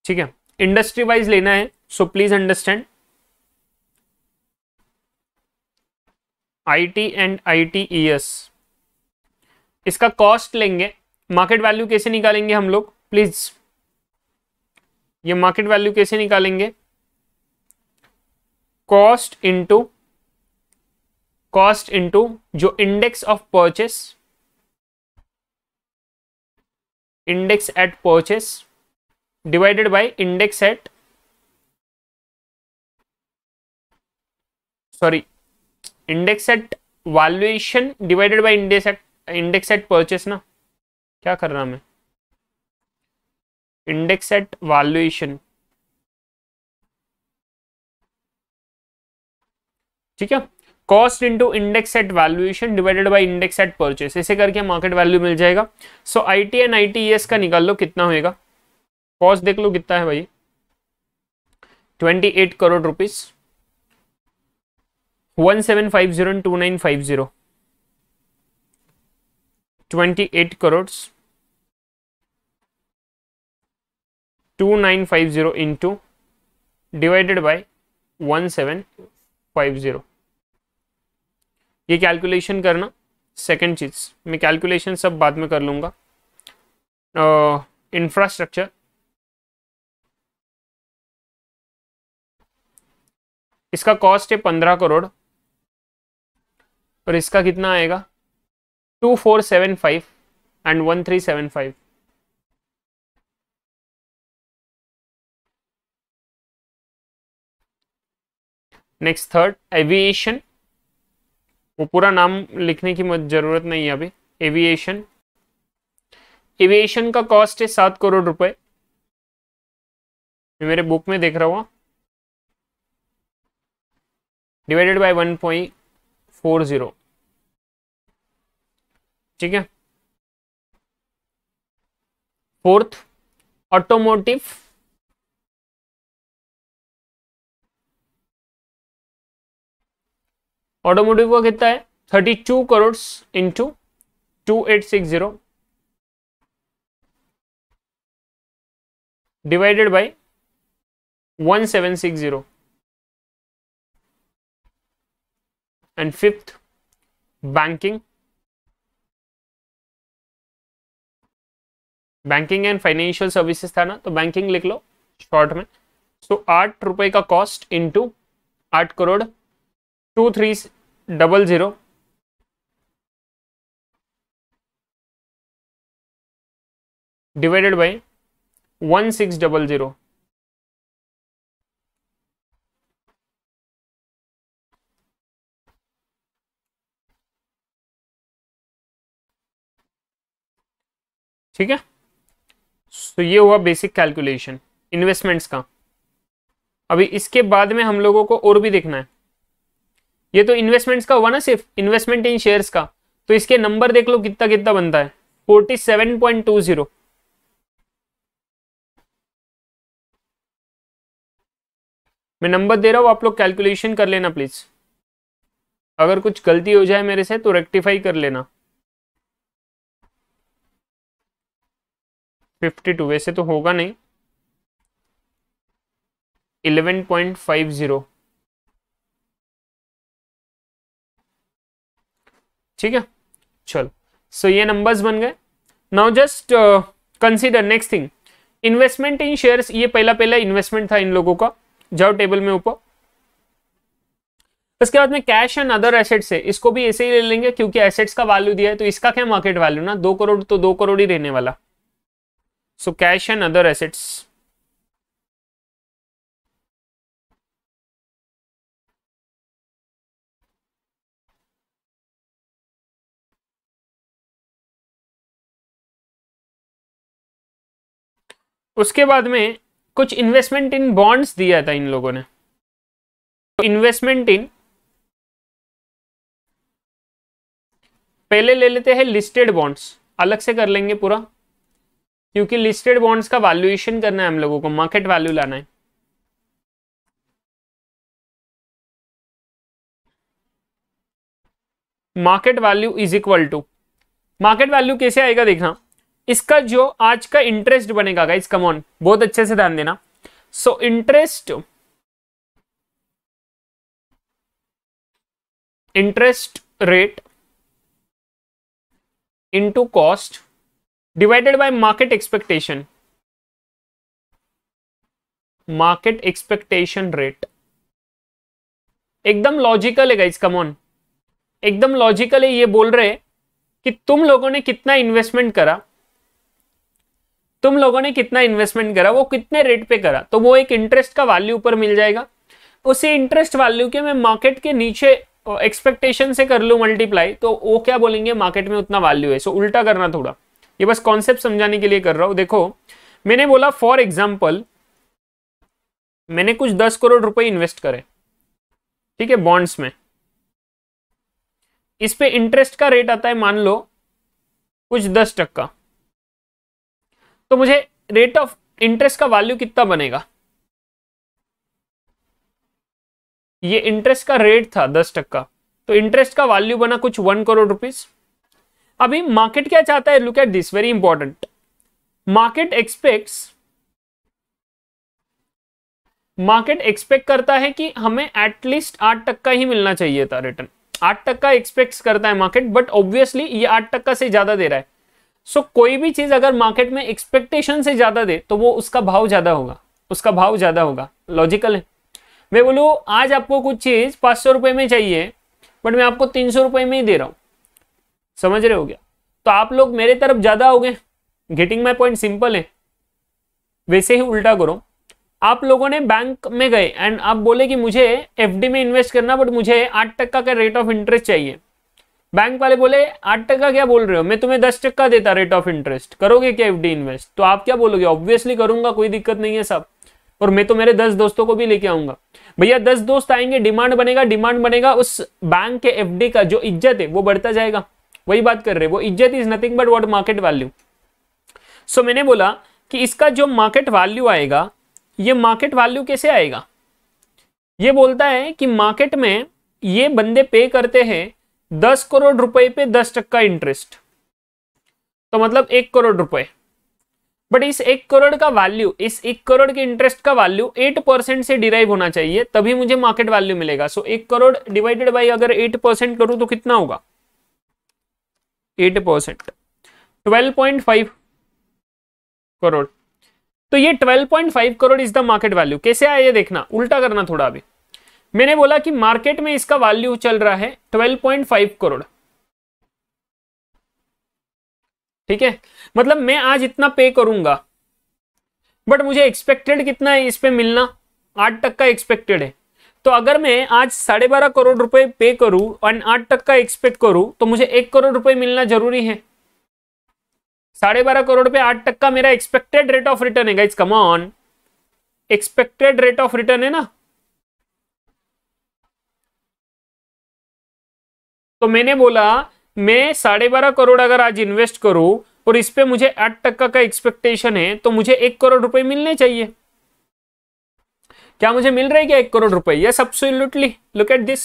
ठीक है, इंडस्ट्री वाइज लेना है, so please understand, IT and ITES, इसका कॉस्ट लेंगे, मार्केट वैल्यू कैसे निकालेंगे हम लोग, प्लीज, ये मार्केट वैल्यू कैसे निकालेंगे, कॉस्ट इनटू जो index of purchase, index at purchase divided by index at, sorry, index at valuation divided by index at purchase ना, क्या कर रहा मैं, इंडेक्स एट वैल्यूएशन, ठीक है, cost into index at valuation divided by index at purchase, ऐसे करके market value मिल जाएगा। सो IT एंड ITES का निकाल लो कितना होएगा, कॉस्ट देख लो कितना है भाई, 28 crore rupees, 1750 and 2950, 28 crore 2950 into divided by 1750, ये कैलकुलेशन करना। सेकंड चीज, मैं कैलकुलेशन सब बाद में कर लूंगा। इंफ्रास्ट्रक्चर, इसका कॉस्ट है 15 करोड़ और इसका कितना आएगा 2475 एंड 1375। नेक्स्ट थर्ड, एविएशन, वो पूरा नाम लिखने की जरूरत नहीं है अभी, एविएशन, एविएशन का कॉस्ट है 7 करोड़ रुपए, मैं मेरे बुक में देख रहा हूँ, डिवाइडेड बाय 1.40, ठीक है। फोर्थ, ऑटोमोटिव, ऑटोमोटिव का कितना है 32 crore into 2860 divided by 1760। And fifth, banking, banking and financial services था ना, तो बैंकिंग लिख लो शॉर्ट में। सो 8 रुपए का cost into 8 crore 2300 divided by 1600। ठीक है, तो ये हुआ बेसिक कैलकुलेशन इन्वेस्टमेंट्स का। अभी इसके बाद में हम लोगों को और भी देखना है। ये तो इन्वेस्टमेंट्स का हुआ ना, सिर्फ इन्वेस्टमेंट इन शेयर्स का, तो इसके नंबर देख लो कितना कितना बनता है, 47.20। मैं नंबर दे रहा हूं, आप लोग कैलकुलेशन कर लेना प्लीज। अगर कुछ गलती हो जाए मेरे से तो रेक्टिफाई कर लेना। 52 वैसे तो होगा नहीं, 11.50। ठीक है, चलो, सो ये नंबर्स बन गए। Now just consider next thing, investment in shares. ये पहला पहला इन्वेस्टमेंट था इन लोगों का, जाओ टेबल में ऊपर। उसके बाद में कैश एंड अदर एसेट्स है, इसको भी ऐसे ही ले लेंगे क्योंकि एसेट्स का वैल्यू दिया है, तो इसका क्या मार्केट वैल्यू ना, 2 करोड़ तो 2 करोड़ ही रहने वाला। So cash and other assets, उसके बाद में कुछ इन्वेस्टमेंट इन बॉन्ड्स दिया था इन लोगों ने। तो इन्वेस्टमेंट इन, पहले ले लेते हैं लिस्टेड बॉन्ड्स, अलग से कर लेंगे पूरा, क्योंकि लिस्टेड बॉन्ड्स का वैल्यूएशन करना है हम लोगों को, मार्केट वैल्यू लाना है। Market value is equal to, market value कैसे आएगा देखना, इसका जो आज का इंटरेस्ट बनेगा गाइस, कम ऑन बहुत अच्छे से ध्यान देना। So interest rate into cost divided by market expectation, market expectation rate. एकदम लॉजिकल है गाइस, कम ऑन, एकदम लॉजिकल है। ये बोल रहे कि तुम लोगों ने कितना इन्वेस्टमेंट करा, तुम लोगों ने कितना इन्वेस्टमेंट करा, वो कितने रेट पे करा, तो वो एक इंटरेस्ट का वैल्यू ऊपर मिल जाएगा। उसी इंटरेस्ट वैल्यू के मैं मार्केट के नीचे एक्सपेक्टेशन से कर लूं मल्टीप्लाई, तो वो क्या बोलेंगे, मार्केट में उतना वैल्यू है। सो उल्टा करना थोड़ा, ये बस कॉन्सेप्ट समझाने के लिए कर रहा हूं। देखो मैंने बोला फॉर एग्जाम्पल मैंने कुछ 10 करोड़ रुपए इन्वेस्ट करे, ठीक है, बॉन्ड्स में। इस पे इंटरेस्ट का रेट आता है मान लो कुछ 10%, तो मुझे रेट ऑफ इंटरेस्ट का वैल्यू कितना बनेगा, ये इंटरेस्ट का रेट था 10%, तो इंटरेस्ट का वैल्यू बना कुछ 1 करोड़ रुपीस। अभी मार्केट क्या चाहता है, look at this, very important. Market expect करता है कि हमें एटलीस्ट 8% ही मिलना चाहिए था रिटर्न, 8% एक्सपेक्ट करता है मार्केट, बट ऑब्वियसली ये 8% से ज्यादा दे रहा है। सो कोई भी चीज अगर मार्केट में एक्सपेक्टेशन से ज्यादा दे तो वो उसका भाव ज्यादा होगा, उसका भाव ज्यादा होगा, लॉजिकल है। मैं बोलूं आज आपको कुछ चीज 500 रुपए में चाहिए, बट मैं आपको 300 रुपए में ही दे रहा हूं, समझ रहे हो क्या, तो आप लोग मेरे तरफ ज्यादा हो गए। गेटिंग माई पॉइंट, सिंपल है। वैसे ही उल्टा करो, आप लोगों ने बैंक में गए एंड आप बोले कि मुझे एफडी में इन्वेस्ट करना, बट मुझे 8% का रेट ऑफ इंटरेस्ट चाहिए। बैंक वाले बोले 8% क्या बोल रहे हो, मैं तुम्हें 10% देता रेट ऑफ इंटरेस्ट, करोगे क्या एफडी इन्वेस्ट, तो आप क्या बोलोगे, ऑब्वियसली करूंगा, कोई दिक्कत नहीं है सब, और मैं तो मेरे 10 दोस्तों को भी लेके आऊंगा। भैया 10 दोस्त आएंगे, डिमांड बनेगा, उस बैंक के एफडी का जो इज्जत है वो बढ़ता जाएगा। वही बात कर रहे हैं, वो इज्जत is nothing but what, market value. So मैंने बोला कि इसका जो मार्केट वैल्यू आएगा, ये मार्केट वैल्यू कैसे आएगा, ये बोलता है कि मार्केट में ये बंदे पे करते हैं 10 करोड़ रुपए पे 10% इंटरेस्ट, तो मतलब 1 करोड़ रुपए, बट इस 1 करोड़ का वैल्यू, इस 1 करोड़ के इंटरेस्ट का वैल्यू 8% से डिराइव होना चाहिए, तभी मुझे मार्केट वैल्यू मिलेगा। सो 1 करोड़ डिवाइडेड बाई अगर 8% करूं तो कितना होगा, 8%, 12.5 करोड़। तो ये 12.5 crore is the market value. कैसे आया ये देखना, उल्टा करना थोड़ा। अभी मैंने बोला कि मार्केट में इसका वैल्यू चल रहा है 12.5 करोड़, ठीक है। मतलब मैं आज इतना पे करूंगा, बट मुझे एक्सपेक्टेड कितना है इस पे मिलना, 8% एक्सपेक्टेड है। तो अगर मैं आज 12.5 करोड़ रुपए पे करूं और 8% एक्सपेक्ट करूं तो मुझे 1 करोड़ रुपए मिलना जरूरी है। 12.5 करोड़ पे 8% मेरा एक्सपेक्टेड रेट ऑफ रिटर्न है guys, come on, expected rate of return है ना। तो मैंने बोला मैं 12.5 करोड़ अगर आज इन्वेस्ट करूं और इस पे मुझे 8% का एक्सपेक्टेशन है तो मुझे 1 करोड़ रुपए मिलने चाहिए। क्या मुझे मिल रहा है क्या 1 करोड़ रुपए? Yes absolutely, look at this,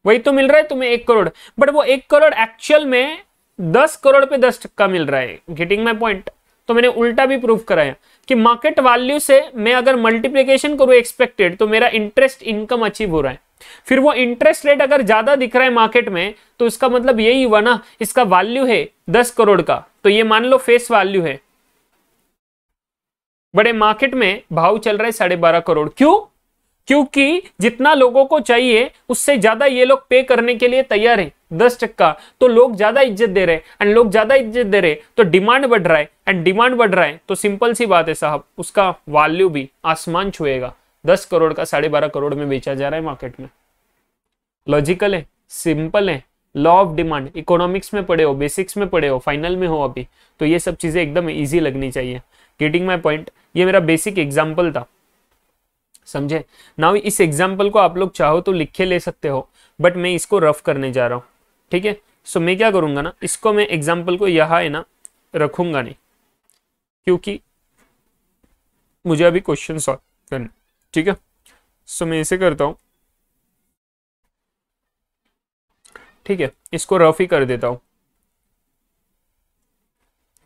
वही तो मिल रहा है तुम्हें 1 करोड़। बट वो 1 करोड़ एक्चुअल में 10 करोड़ पे 10% मिल रहा है। Getting my point? तो मैंने उल्टा भी प्रूफ कराया कि मार्केट वैल्यू से मैं अगर मल्टीप्लीकेशन करूं एक्सपेक्टेड तो मेरा इंटरेस्ट इनकम अचीव हो रहा है। फिर वो इंटरेस्ट रेट अगर ज्यादा दिख रहा है मार्केट में तो इसका मतलब यही हुआ ना, इसका वैल्यू है 10 करोड़ का, तो ये मान लो फेस वैल्यू है। बड़े मार्केट में भाव चल रहा है 12.5 करोड़। क्यों? क्योंकि जितना लोगों को चाहिए उससे ज्यादा ये लोग पे करने के लिए तैयार है, 10%। तो लोग ज्यादा इज्जत दे रहे हैं, एंड लोग ज्यादा इज्जत दे रहे हैं तो डिमांड बढ़ रहा है, एंड डिमांड बढ़ रहा है तो सिंपल सी बात है साहब, उसका वैल्यू भी आसमान छुएगा। 10 करोड़ का 12.5 करोड़ में बेचा जा रहा है मार्केट में। लॉजिकल है, सिंपल है, लॉ ऑफ डिमांड, इकोनॉमिक्स में पढ़े हो, बेसिक्स में पढ़े हो, फाइनल में हो अभी, तो ये सब चीजें एकदम इजी लगनी चाहिए। Getting my point? ये मेरा बेसिक एग्जाम्पल था, समझे। नाउ इस एग्जाम्पल को आप लोग चाहो तो लिख के ले सकते हो, बट मैं इसको रफ करने जा रहा हूं, ठीक है। सो मैं क्या करूंगा ना, इसको मैं एग्जाम्पल को यहां है ना रखूंगा नहीं, क्योंकि मुझे अभी क्वेश्चन सॉल्व करना, ठीक है। सो मैं इसे करता हूं, ठीक है, इसको रफ ही कर देता हूं,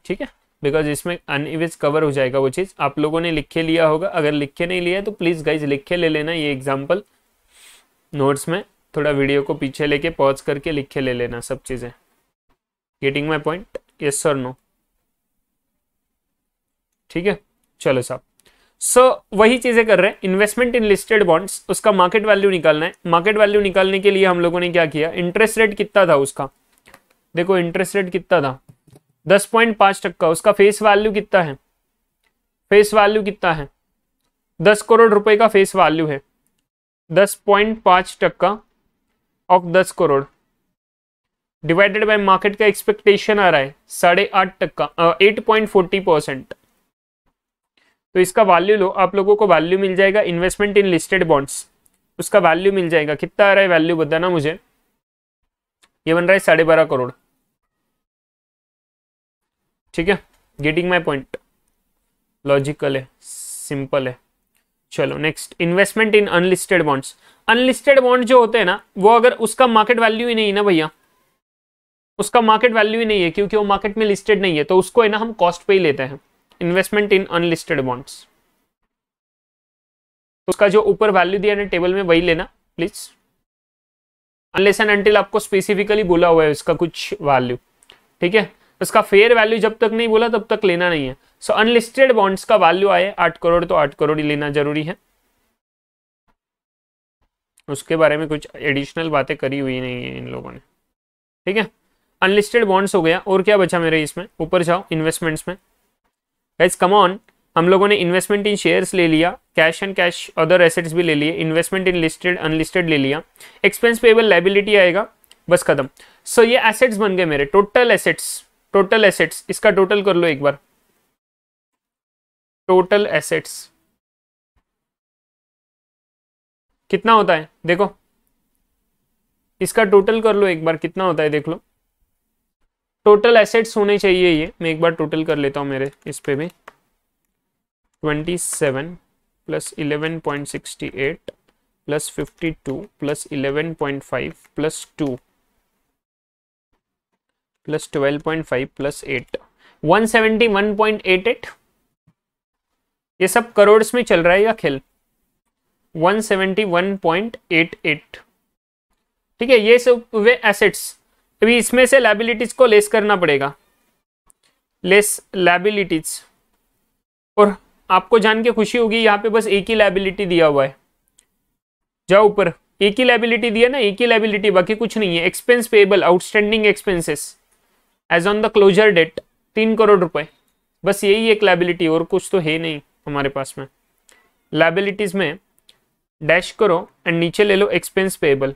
ठीक है, बिकॉज इसमें अनइवेज कवर हो जाएगा वो चीज। आप लोगों ने लिख के लिया होगा, अगर लिख के नहीं लिया है तो प्लीज गाइज लिख के ले लेना ये एग्जाम्पल नोट्स में, थोड़ा वीडियो को पीछे लेके पॉज करके लिख के ले लेना सब चीजें। Getting my point? यस और नो? ठीक है, चलो साहब। सो वही चीजें कर रहे हैं, इन्वेस्टमेंट इन लिस्टेड बॉन्ड्स, उसका मार्केट वैल्यू निकालना है। मार्केट वैल्यू निकालने के लिए हम लोगों ने क्या किया, इंटरेस्ट रेट कितना था उसका, देखो इंटरेस्ट रेट कितना था, 10.5%। उसका फेस वैल्यू कितना है, फेस वैल्यू कितना है, 10 करोड़ रुपए का फेस वैल्यू है। 10.5% of 10 crore divided bye market का एक्सपेक्टेशन आ रहा है 8.5%, 8.40%। तो इसका वैल्यू लो, आप लोगों को वैल्यू मिल जाएगा इन्वेस्टमेंट इन लिस्टेड बॉन्ड्स, उसका वैल्यू मिल जाएगा। कितना आ रहा है वैल्यू बताना मुझे, ये बन रहा है 12.5 करोड़, ठीक है। Getting my point? लॉजिकल है, सिंपल है। चलो नेक्स्ट, इन्वेस्टमेंट इन अनलिस्टेड बॉन्ड्स। अनलिस्टेड बॉन्ड जो होते हैं ना, वो अगर उसका मार्केट वैल्यू ही नहीं है ना भैया, उसका मार्केट वैल्यू ही नहीं है क्योंकि वो मार्केट में लिस्टेड नहीं है, तो उसको है ना हम कॉस्ट पे ही लेते हैं। इन्वेस्टमेंट इन अनलिस्टेड बॉन्ड्स, तो उसका जो ऊपर वैल्यू दिया है टेबल में वही लेना प्लीज, अनलेस एंड अनटिल आपको स्पेसिफिकली बोला हुआ है इसका कुछ वैल्यू, ठीक है। उसका फेयर वैल्यू जब तक नहीं बोला तब तक लेना नहीं है। सो अनलिस्टेड बॉन्ड्स का वैल्यू आए 8 करोड़, तो 8 करोड़ ही लेना जरूरी है। उसके बारे में कुछ एडिशनल बातें करी हुई नहीं है इन लोगों ने, ठीक है। अनलिस्टेड बॉन्ड्स हो गया, और क्या बचा मेरे इसमें, ऊपर जाओ इन्वेस्टमेंट्स में। गाइस कम ऑन, हम लोगों ने इन्वेस्टमेंट इन शेयर्स ले लिया, cash and cash other assets भी ले लिए, इन्वेस्टमेंट इन लिस्टेड अनलिस्टेड ले लिया, एक्सपेंस पेबल लायबिलिटी आएगा, बस खत्म। सो ये एसेट्स बन गए मेरे, टोटल एसेट्स, टोटल एसेट्स, इसका टोटल कर लो एक बार, टोटल एसेट्स कितना होता है देखो, इसका टोटल कर लो एक बार, कितना होता है देख लो। टोटल एसेट्स होने चाहिए ये, मैं एक बार टोटल कर लेता हूं मेरे इस पे भी, 27 plus 11.68 plus 52 plus 11.5 plus 2 plus 12.5 plus 8, 171.88। ये सब करोड़ में चल रहा है या खेल, 171.88, ठीक है। ये सब वे एसेट्स। अभी इसमें से लायबिलिटीज को लेस करना पड़ेगा, लेस लायबिलिटीज। और आपको जान के खुशी होगी यहाँ पे बस एक ही लायबिलिटी दिया हुआ है, जाओ ऊपर, एक ही लायबिलिटी दिया ना, एक ही लायबिलिटी, बाकी कुछ नहीं है। Expense payable outstanding expenses as on the closure date 3 crore रुपए, बस यही एक लायबिलिटी, और कुछ तो है नहीं हमारे पास में। लायबिलिटीज में डैश करो एंड नीचे ले लो एक्सपेंस पेएबल,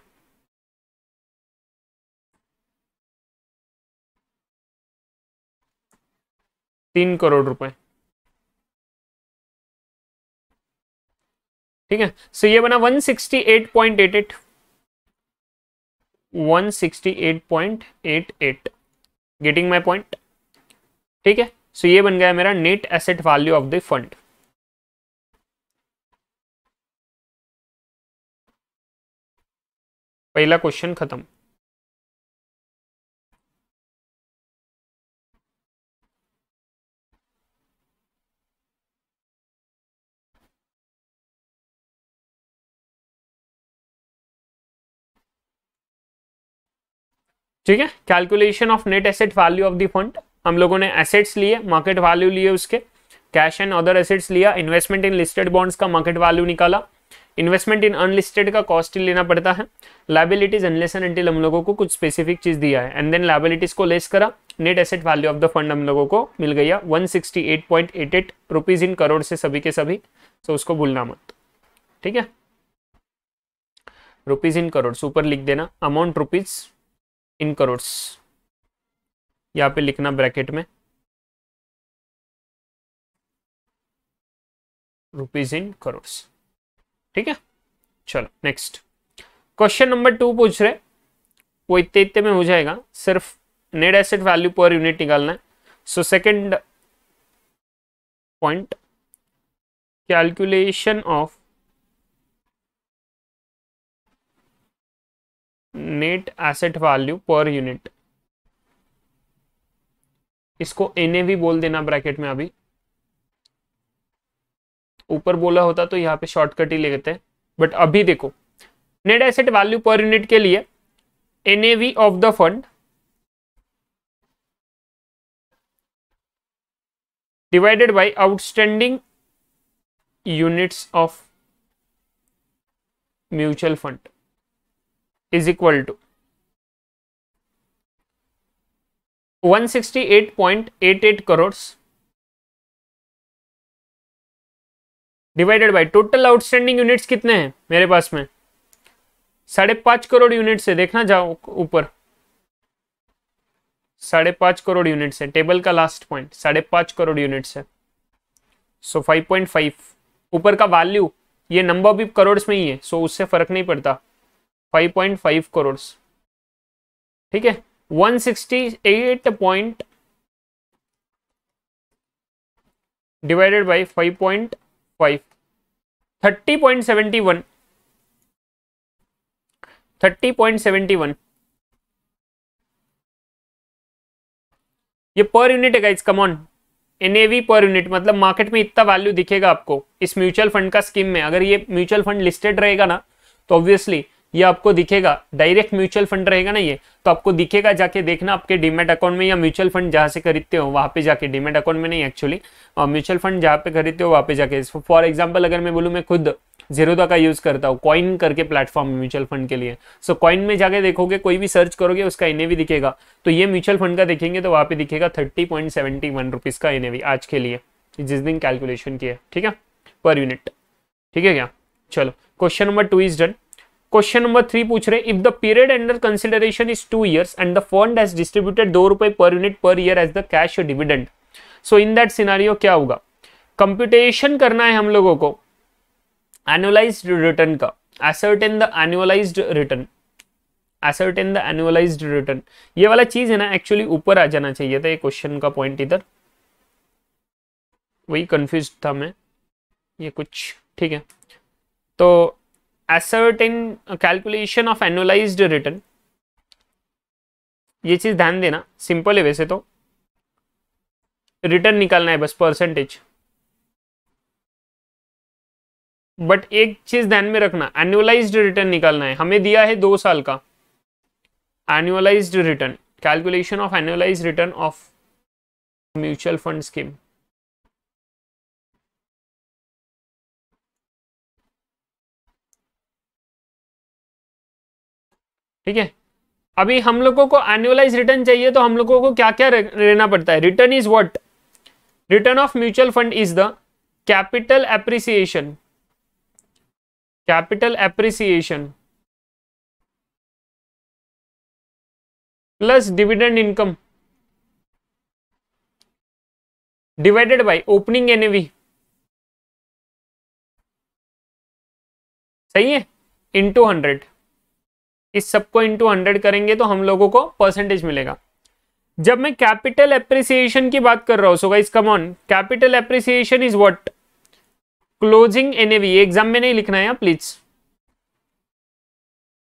₹3 करोड़। ठीक है, सो ये बना 168.88, 168.88, गेटिंग माई पॉइंट। ठीक है, सो ये बन गया मेरा net asset value of the fund. पहला क्वेश्चन खत्म। ठीक है, calculation of net asset value of the fund. हम लोगों ने एसेट्स लिए, मार्केट वैल्यू लिए उसके, कैश एंड अदर एसेट्स लिया, इन्वेस्टमेंट इन लिस्टेड बॉन्ड्स का मार्केट वैल्यू निकाला, इन्वेस्टमेंट इन अनलिस्टेड का कॉस्ट ही लेना पड़ता है, लायबिलिटीज अनलेस एंड अनटिल हम लोगों को कुछ स्पेसिफिक चीज दिया है, एंड देन लायबिलिटीज को लेस करा, net asset value of the fund हम लोगों को मिल गया 168.88 रुपीज इन करोड़ से सभी के सभी, तो उसको भूलना मत। ठीक है, रुपीज इन करोड़ ऊपर लिख देना, अमाउंट रुपीज इन करोड़ यहाँ पे लिखना ब्रैकेट में, रुपीज इन करोड़। ठीक है, चलो नेक्स्ट क्वेश्चन नंबर 2 पूछ रहे, वो इतने इतने में हो जाएगा, सिर्फ net asset value per unit निकालना है। So second point, calculation of net asset value per unit, इसको एनएवी बोल देना ब्रैकेट में। अभी ऊपर बोला होता तो यहाँ पे शॉर्टकट ही लेते हैं, बट अभी देखो net asset value per unit के लिए NAV of the fund divided by outstanding units of mutual fund is equal to 168.88 crore divided by total outstanding units कितने हैं मेरे पास में, 5.5 करोड़ यूनिट्स है, देखना जाओ ऊपर, 5.5 करोड़ यूनिट्स है, टेबल का लास्ट पॉइंट 5.5 करोड़ यूनिट्स है। सो 5.5 ऊपर का वैल्यू, ये नंबर भी करोड़ में ही है, सो उससे फर्क नहीं पड़ता, 5.5 करोड़। ठीक है, 168 पॉइंट डिवाइडेड बाई 5.5, 30.71, 30.71, ये पर यूनिट है guys, come on, NAV per unit, मतलब मार्केट में इतना वैल्यू दिखेगा आपको इस म्यूचुअल फंड का स्कीम में। अगर ये म्यूचुअल फंड लिस्टेड रहेगा ना तो ऑब्वियसली ये आपको दिखेगा, डायरेक्ट म्यूचुअल फंड रहेगा ना ये, तो आपको दिखेगा, जाके देखना आपके डीमैट अकाउंट में, या म्यूचुअल फंड जहां से खरीदते हो वहां पे जाके, डीमैट अकाउंट में नहीं एक्चुअली, म्यूचुअल फंड जहां पे खरीदते हो वहां पे जाके। फॉर एग्जांपल अगर मैं बोलूँ, मैं खुद ज़ीरोधा का यूज करता हूँ, कॉइन करके प्लेटफॉर्म म्यूचुअल फंड के लिए। सो कॉइन में जाके देखोगे, कोई भी सर्च करोगे उसका एनएवी दिखेगा, तो ये म्यूचुअल फंड का देखेंगे तो वहां पे दिखेगा 30.71 रुपीज का एनएवी आज के लिए, जिस दिन कैलकुलेशन किया। ठीक है, पर यूनिट। ठीक है क्या, चलो question number 2 is done. Question number 3 पूछ रहे, if the period under consideration is 2 years and the fund has distributed ₹2 per unit per year as the cash dividend, so in that scenario क्या होगा। Computation करना है हम लोगों को annualised return का, ascertain the annualised return, ascertain the annualised return. ये वाला चीज है ना, एक्चुअली ऊपर आ जाना चाहिए था ये क्वेश्चन का पॉइंट, इधर वही कंफ्यूज था मैं, ये कुछ ठीक है। तो ascertain calculation of annualised return, ये चीज ध्यान देना, सिंपल है वैसे तो, रिटर्न निकालना है बस परसेंटेज, बट एक चीज ध्यान में रखना, एनुअलाइज्ड रिटर्न निकालना है। हमें दिया है 2 साल का, annualised return, calculation of annualised return of mutual fund scheme. ठीक है, अभी हम लोगों को एनुअलाइज रिटर्न चाहिए तो हम लोगों को क्या क्या लेना पड़ता है? Return is what? Return of mutual fund is the capital appreciation, capital appreciation plus dividend income divided by opening NAV, सही है, इंटू 100। इस सबको इंटू 100 करेंगे तो हम लोगों को परसेंटेज मिलेगा। जब मैं कैपिटल एप्रिसिएशन की बात कर रहा हूं, so guys come on, capital appreciation is what? Closing NAV, exam में नहीं लिखना है please,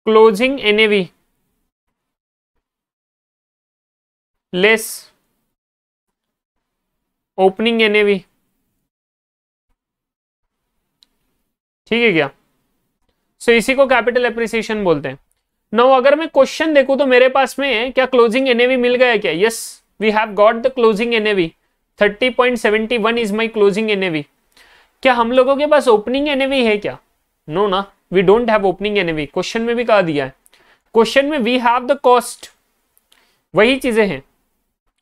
closing NAV less opening NAV, ठीक है क्या? सो इसी को कैपिटल एप्रिसिएशन बोलते हैं। नाउ अगर मैं क्वेश्चन देखूं तो मेरे पास में है क्या क्लोजिंग एनएवी मिल गया क्या? Yes, we have got the closing NAV, 30.71 is my closing NAV. क्या हम लोगों के पास ओपनिंग एनएवी है क्या? नो ना, we don't have opening NAV. Question में भी कहा दिया है, क्वेश्चन में वी हैव द कॉस्ट, वही चीजें हैं,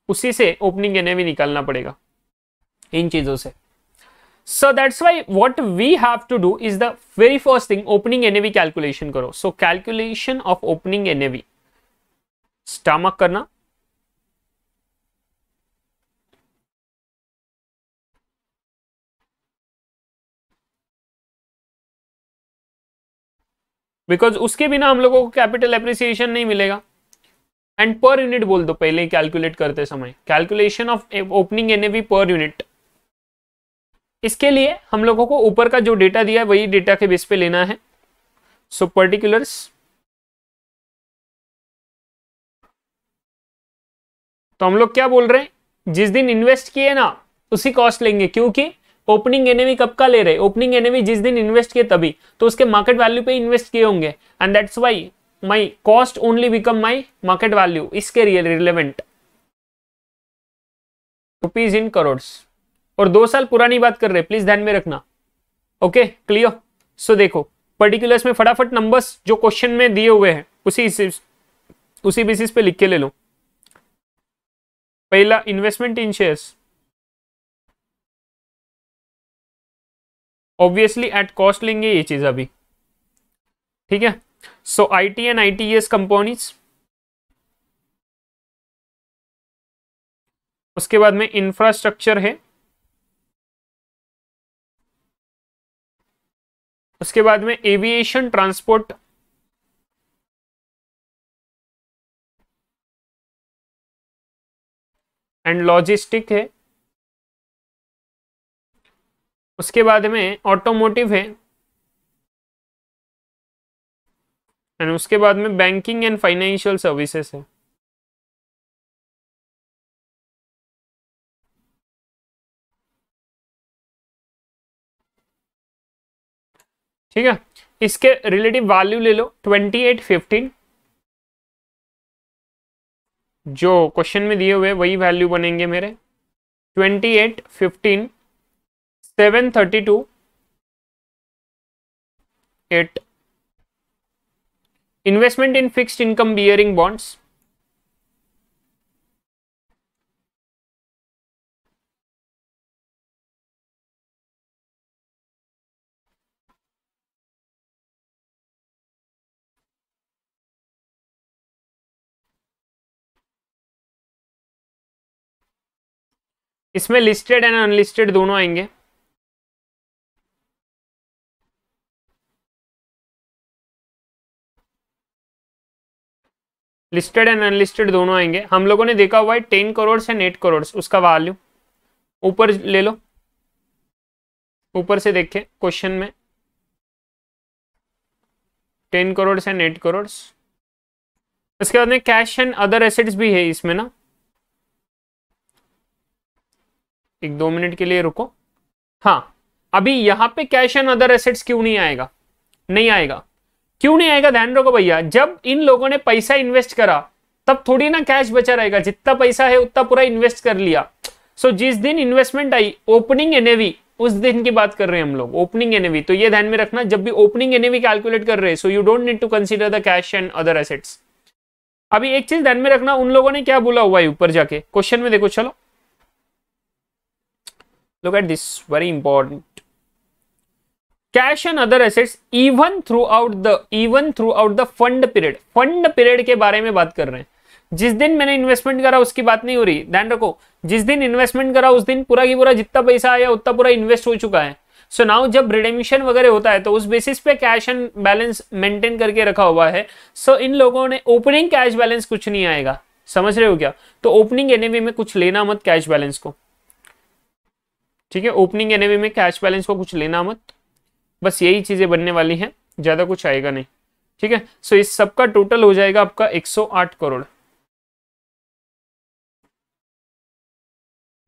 उसी से ओपनिंग एनएवी निकालना पड़ेगा इन चीजों से। So that's why what we have to do is the very first thing, opening NAV calculation करो। So calculation of opening NAV, start करना, बिकॉज उसके बिना हम लोगों को कैपिटल एप्रिसिएशन नहीं मिलेगा। एंड पर यूनिट बोल दो पहले ही कैलकुलेट करते समय, calculation of opening NAV per unit. इसके लिए हम लोगों को ऊपर का जो डेटा दिया है वही डेटा के बेस पे लेना है। सो पर्टिकुलर्स, तो हम लोग क्या बोल रहे हैं, जिस दिन इन्वेस्ट किए ना उसी कॉस्ट लेंगे, क्योंकि ओपनिंग एनएवी कब का ले रहे? ओपनिंग एनएवी जिस दिन इन्वेस्ट किए तभी, तो उसके मार्केट वैल्यू पे इन्वेस्ट किए होंगे, and that's why my cost only become my market value. इसके रिलेवेंट रुपीज इन करोड्स, और 2 साल पुरानी बात कर रहे, प्लीज ध्यान में रखना। Okay clear? सो देखो पर्टिकुलर्स में फटाफट नंबर्स जो क्वेश्चन में दिए हुए हैं उसी बेसिस पे लिख के ले लो। पहला investment in shares, obviously at cost लेंगे ये चीज अभी, ठीक है। सो आईटी एंड आईटीएस कंपनीज, उसके बाद में इंफ्रास्ट्रक्चर है, उसके बाद में एविएशन ट्रांसपोर्ट, एंड लॉजिस्टिक है, उसके बाद में ऑटोमोटिव है, एंड उसके बाद में बैंकिंग एंड फाइनेंशियल सर्विसेज है। ठीक है, इसके रिलेटिव वैल्यू ले लो 2815, जो क्वेश्चन में दिए हुए वही वैल्यू बनेंगे मेरे 2815, 732, 8। Investment in fixed income bearing bonds, इसमें लिस्टेड एंड अनलिस्टेड दोनों आएंगे। लिस्टेड एंड अनलिस्टेड दोनों आएंगे। हम लोगों ने देखा हुआ है 10 करोड़ एंड 8 करोड़, उसका वैल्यू ऊपर ले लो, ऊपर से देखे क्वेश्चन में 10 करोड़ एंड 8 करोड़। उसके बाद में कैश एंड अदर एसेट्स भी है इसमें ना, 1-2 मिनट के लिए रुको। हाँ, अभी यहाँ पे कैश एंड अदर एसेट्स क्यों नहीं आएगा? नहीं आएगा, क्यों नहीं आएगा? ध्यान रखो भैया, जब इन लोगों ने पैसा इन्वेस्ट करा तब थोड़ी ना कैश बचा रहेगा, जितना पैसा है उतना पूरा इन्वेस्ट कर लिया। सो जिस दिन इन्वेस्टमेंट आई, ओपनिंग एनएवी, उस दिन की बात कर रहे हैं हम लोग, ओपनिंग एनएवी। तो ये ध्यान में रखना, जब भी ओपनिंग एनएवी कैलकुलेट कर रहे हैं, so you don't need to consider the cash and other assets. अभी एक चीज ध्यान में रखना, उन लोगों ने क्या बोला हुआ है ऊपर जाके, क्वेश्चन में देखो, चलो look at this, very important. Cash and other assets even through out the fund period. Fund period के बारे में बात कर रहे हैं। जिस दिन मैंने इन्वेस्टमेंट करा उसकी बात नहीं हो रही, ध्यान रखो। जिस दिन इन्वेस्टमेंट करा उस दिन पूरा की पूरा जितना पैसा आया उतना पूरा इन्वेस्ट हो चुका है। सो नाउ जब रिडेमिशन वगैरह होता है तो उस बेसिस पे कैश एंड बैलेंस मेंटेन करके रखा हुआ है। सो इन लोगों ने ओपनिंग कैश बैलेंस कुछ नहीं आएगा, समझ रहे हो क्या? तो ओपनिंग एनएवी में कुछ लेना मत कैश बैलेंस को, ठीक है? ओपनिंग एनएवी में कैश बैलेंस को कुछ लेना मत, बस यही चीजें बनने वाली हैं, ज्यादा कुछ आएगा नहीं, ठीक है? सो इस सबका टोटल हो जाएगा आपका 108 crore,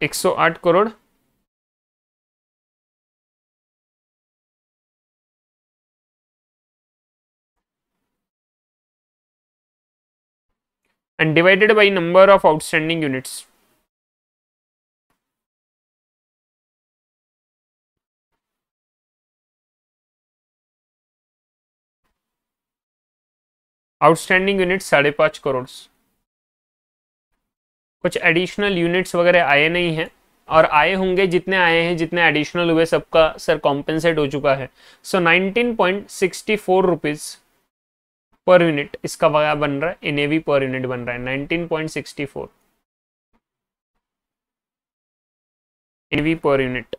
108 crore. and divided by number of outstanding units. Outstanding unit 5.5 crore. कुछ एडिशनल यूनिट्स वगैरह आए नहीं हैं, और आए होंगे, जितने आए हैं, जितने एडिशनल हुए सबका सर कॉम्पेंसेट हो चुका है। सो 19.64 रुपीज पर यूनिट इसका क्या बन रहा है, एनएवी पर यूनिट बन रहा है 19.64 NAV per unit.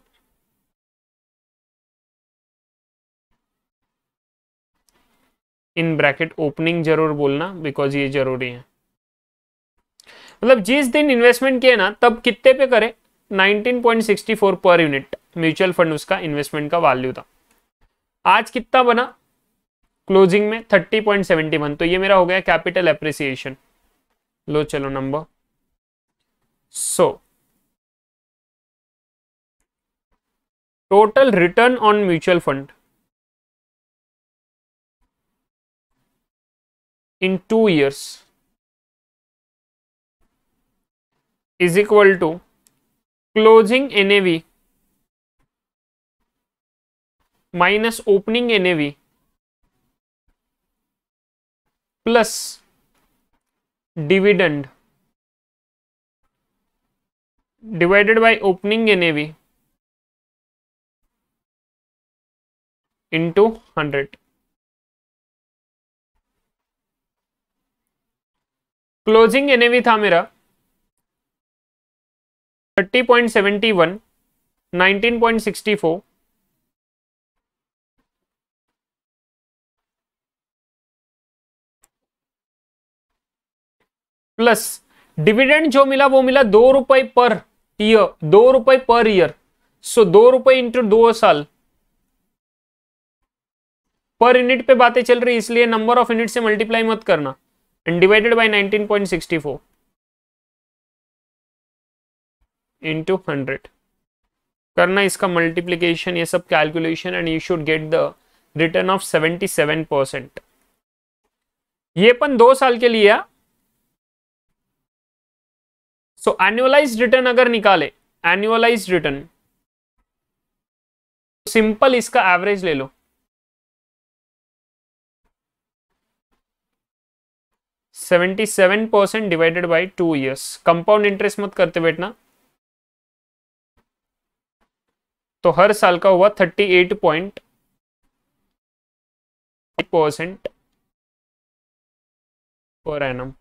In bracket opening जरूर बोलना, बिकॉज ये जरूरी है। मतलब जिस दिन इन्वेस्टमेंट किए ना, तब कितने पे करे, 19.64 पर यूनिट म्यूचुअल फंड उसका इन्वेस्टमेंट का वैल्यू था। आज कितना बना क्लोजिंग में, 30.71। तो ये मेरा हो गया कैपिटल एप्रिसिएशन। लो चलो number. So total return on mutual fund in 2 years is equal to closing NAV minus opening NAV plus dividend divided by opening NAV into 100। Closing NAV था मेरा 30.71, 19.64 प्लस डिविडेंड जो मिला वो मिला 2 रुपए पर ईयर, 2 रुपए पर ईयर। सो 2 रुपए into 2 साल, पर यूनिट पे बातें चल रही, इसलिए नंबर ऑफ यूनिट से मल्टीप्लाई मत करना, and divided by 19.64 into 100 करना इसका मल्टीप्लीकेशन, ये सब calculation, and you should get the return of 77%। ये अपन 2 साल के लिए। सो एनुअलाइज्ड रिटर्न अगर निकाले, एनुअलाइज्ड रिटर्न सिंपल इसका एवरेज ले लो, 77% divided by 2 years. Compound interest मत करते बैठना, तो हर साल का हुआ 38% पर एनम,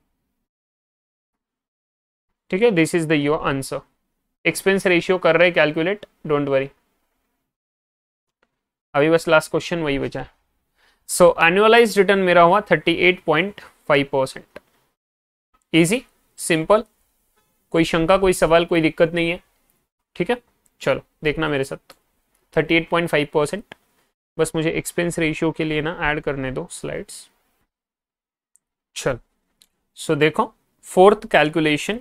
ठीक है? This is the your answer. Expense ratio कर रहे कैलकुलेट, डोंट वरी। अभी बस लास्ट क्वेश्चन वही बचा है। सो एनुअलाइज्ड रिटर्न मेरा हुआ 38.5%। इजी, सिंपल, कोई शंका, कोई सवाल, कोई दिक्कत नहीं है, ठीक है? चलो देखना मेरे साथ, 38.5%। बस मुझे एक्सपेंस रेशियो के लिए ना ऐड करने दो स्लाइड्स। चल सो देखो, fourth calculation,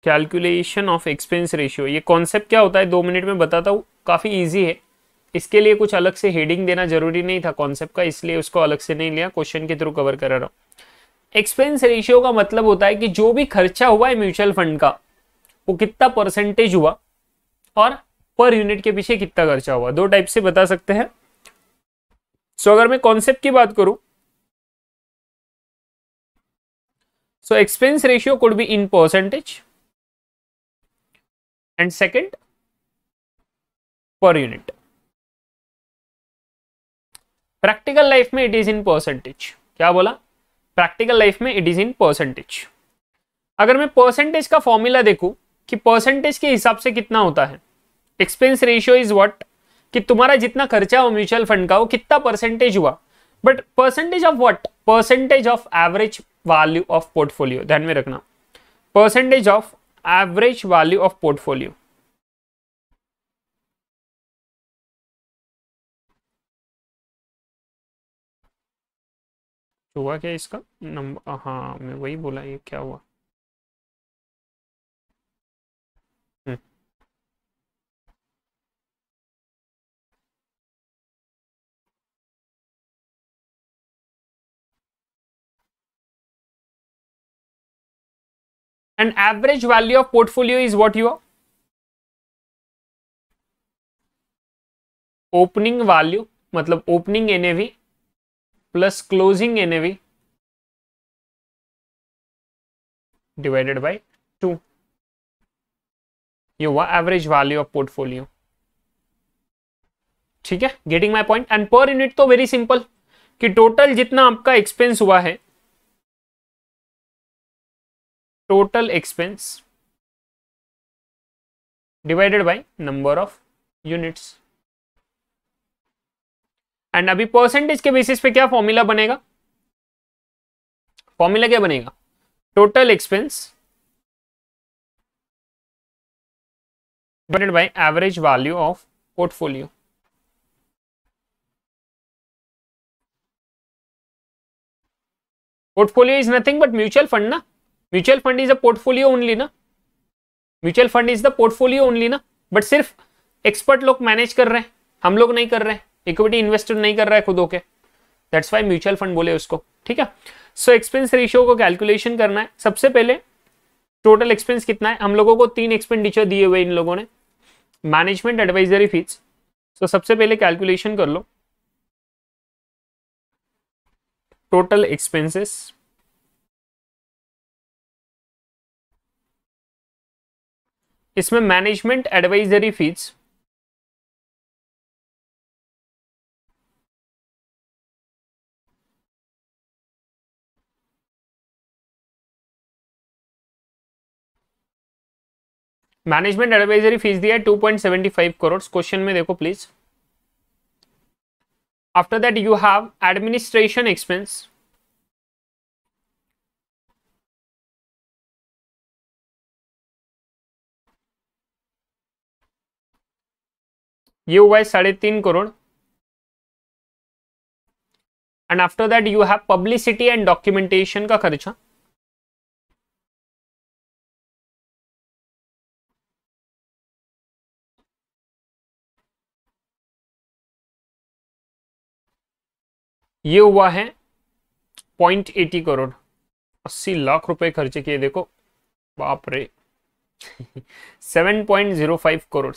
calculation of expense ratio. ये कॉन्सेप्ट क्या होता है 2 मिनट में बताता हूँ, काफी इजी है, इसके लिए कुछ अलग से हेडिंग देना जरूरी नहीं था कॉन्सेप्ट का, इसलिए उसको अलग से नहीं लिया, क्वेश्चन के थ्रू कवर कर रहा हूं। एक्सपेंस रेशियो का मतलब होता है कि जो भी खर्चा हुआ है म्यूचुअल फंड का वो कितना परसेंटेज हुआ और पर यूनिट के पीछे कितना खर्चा हुआ, दो टाइप से बता सकते हैं। सो अगर मैं कॉन्सेप्ट की बात करूं, so expense ratio could be in percentage and second per unit. Practical life में इट इज इन परसेंटेज। क्या बोला? प्रैक्टिकल लाइफ में इट इज इन परसेंटेज। अगर मैं परसेंटेज का फॉर्मूला देखूं कि परसेंटेज के हिसाब से कितना होता है, एक्सपेंस रेशियो इज व्हाट, कि तुम्हारा जितना खर्चा हो म्यूचुअल फंड का वो कितना परसेंटेज हुआ, but percentage of what, percentage of average value of portfolio, ध्यान में रखना, percentage of average value of portfolio. हुआ क्या इसका नंबर? हाँ मैं वही बोला, ये क्या हुआ? And average value of portfolio is what you are? Opening value मतलब opening NAV plus closing NAV divided by 2, ये हुआ एवरेज वैल्यू ऑफ पोर्टफोलियो। ठीक है, getting my point. And per unit तो वेरी सिंपल, कि टोटल जितना आपका expense हुआ है, total expense divided by number of units. And अभी परसेंटेज के बेसिस पे क्या फॉर्मूला बनेगा? फॉर्मूला क्या बनेगा? Total expense divided by average value of portfolio. Portfolio is nothing but mutual fund ना, mutual fund is a portfolio only ना, mutual fund is the portfolio only ना, बट सिर्फ एक्सपर्ट लोग मैनेज कर रहे हैं, हम लोग नहीं कर रहे हैं, इक्विटी इन्वेस्टर नहीं कर रहा है खुद होके, दैट्स व्हाई म्यूचुअल फंड बोले उसको। ठीक है, सो एक्सपेंस रेशियो को कैलकुलेशन करना है। सबसे पहले टोटल एक्सपेंस कितना है, हम लोगों को 3 एक्सपेंडिचर दिए हुए इन लोगों ने, मैनेजमेंट एडवाइजरी फीस। सो सबसे पहले कैलकुलेशन कर लो टोटल एक्सपेंसेस, इसमें management advisory fees management advisory fees दिया है 2.75 करोड़। क्वेश्चन में देखो please. After that you have administration expense, ये हुआ है 3.5 crore. And after that you have publicity and documentation का खर्चा, ये हुआ है 0.80 करोड़। 80 लाख रुपए खर्चे किए, देखो बाप रे 7.05 करोड़।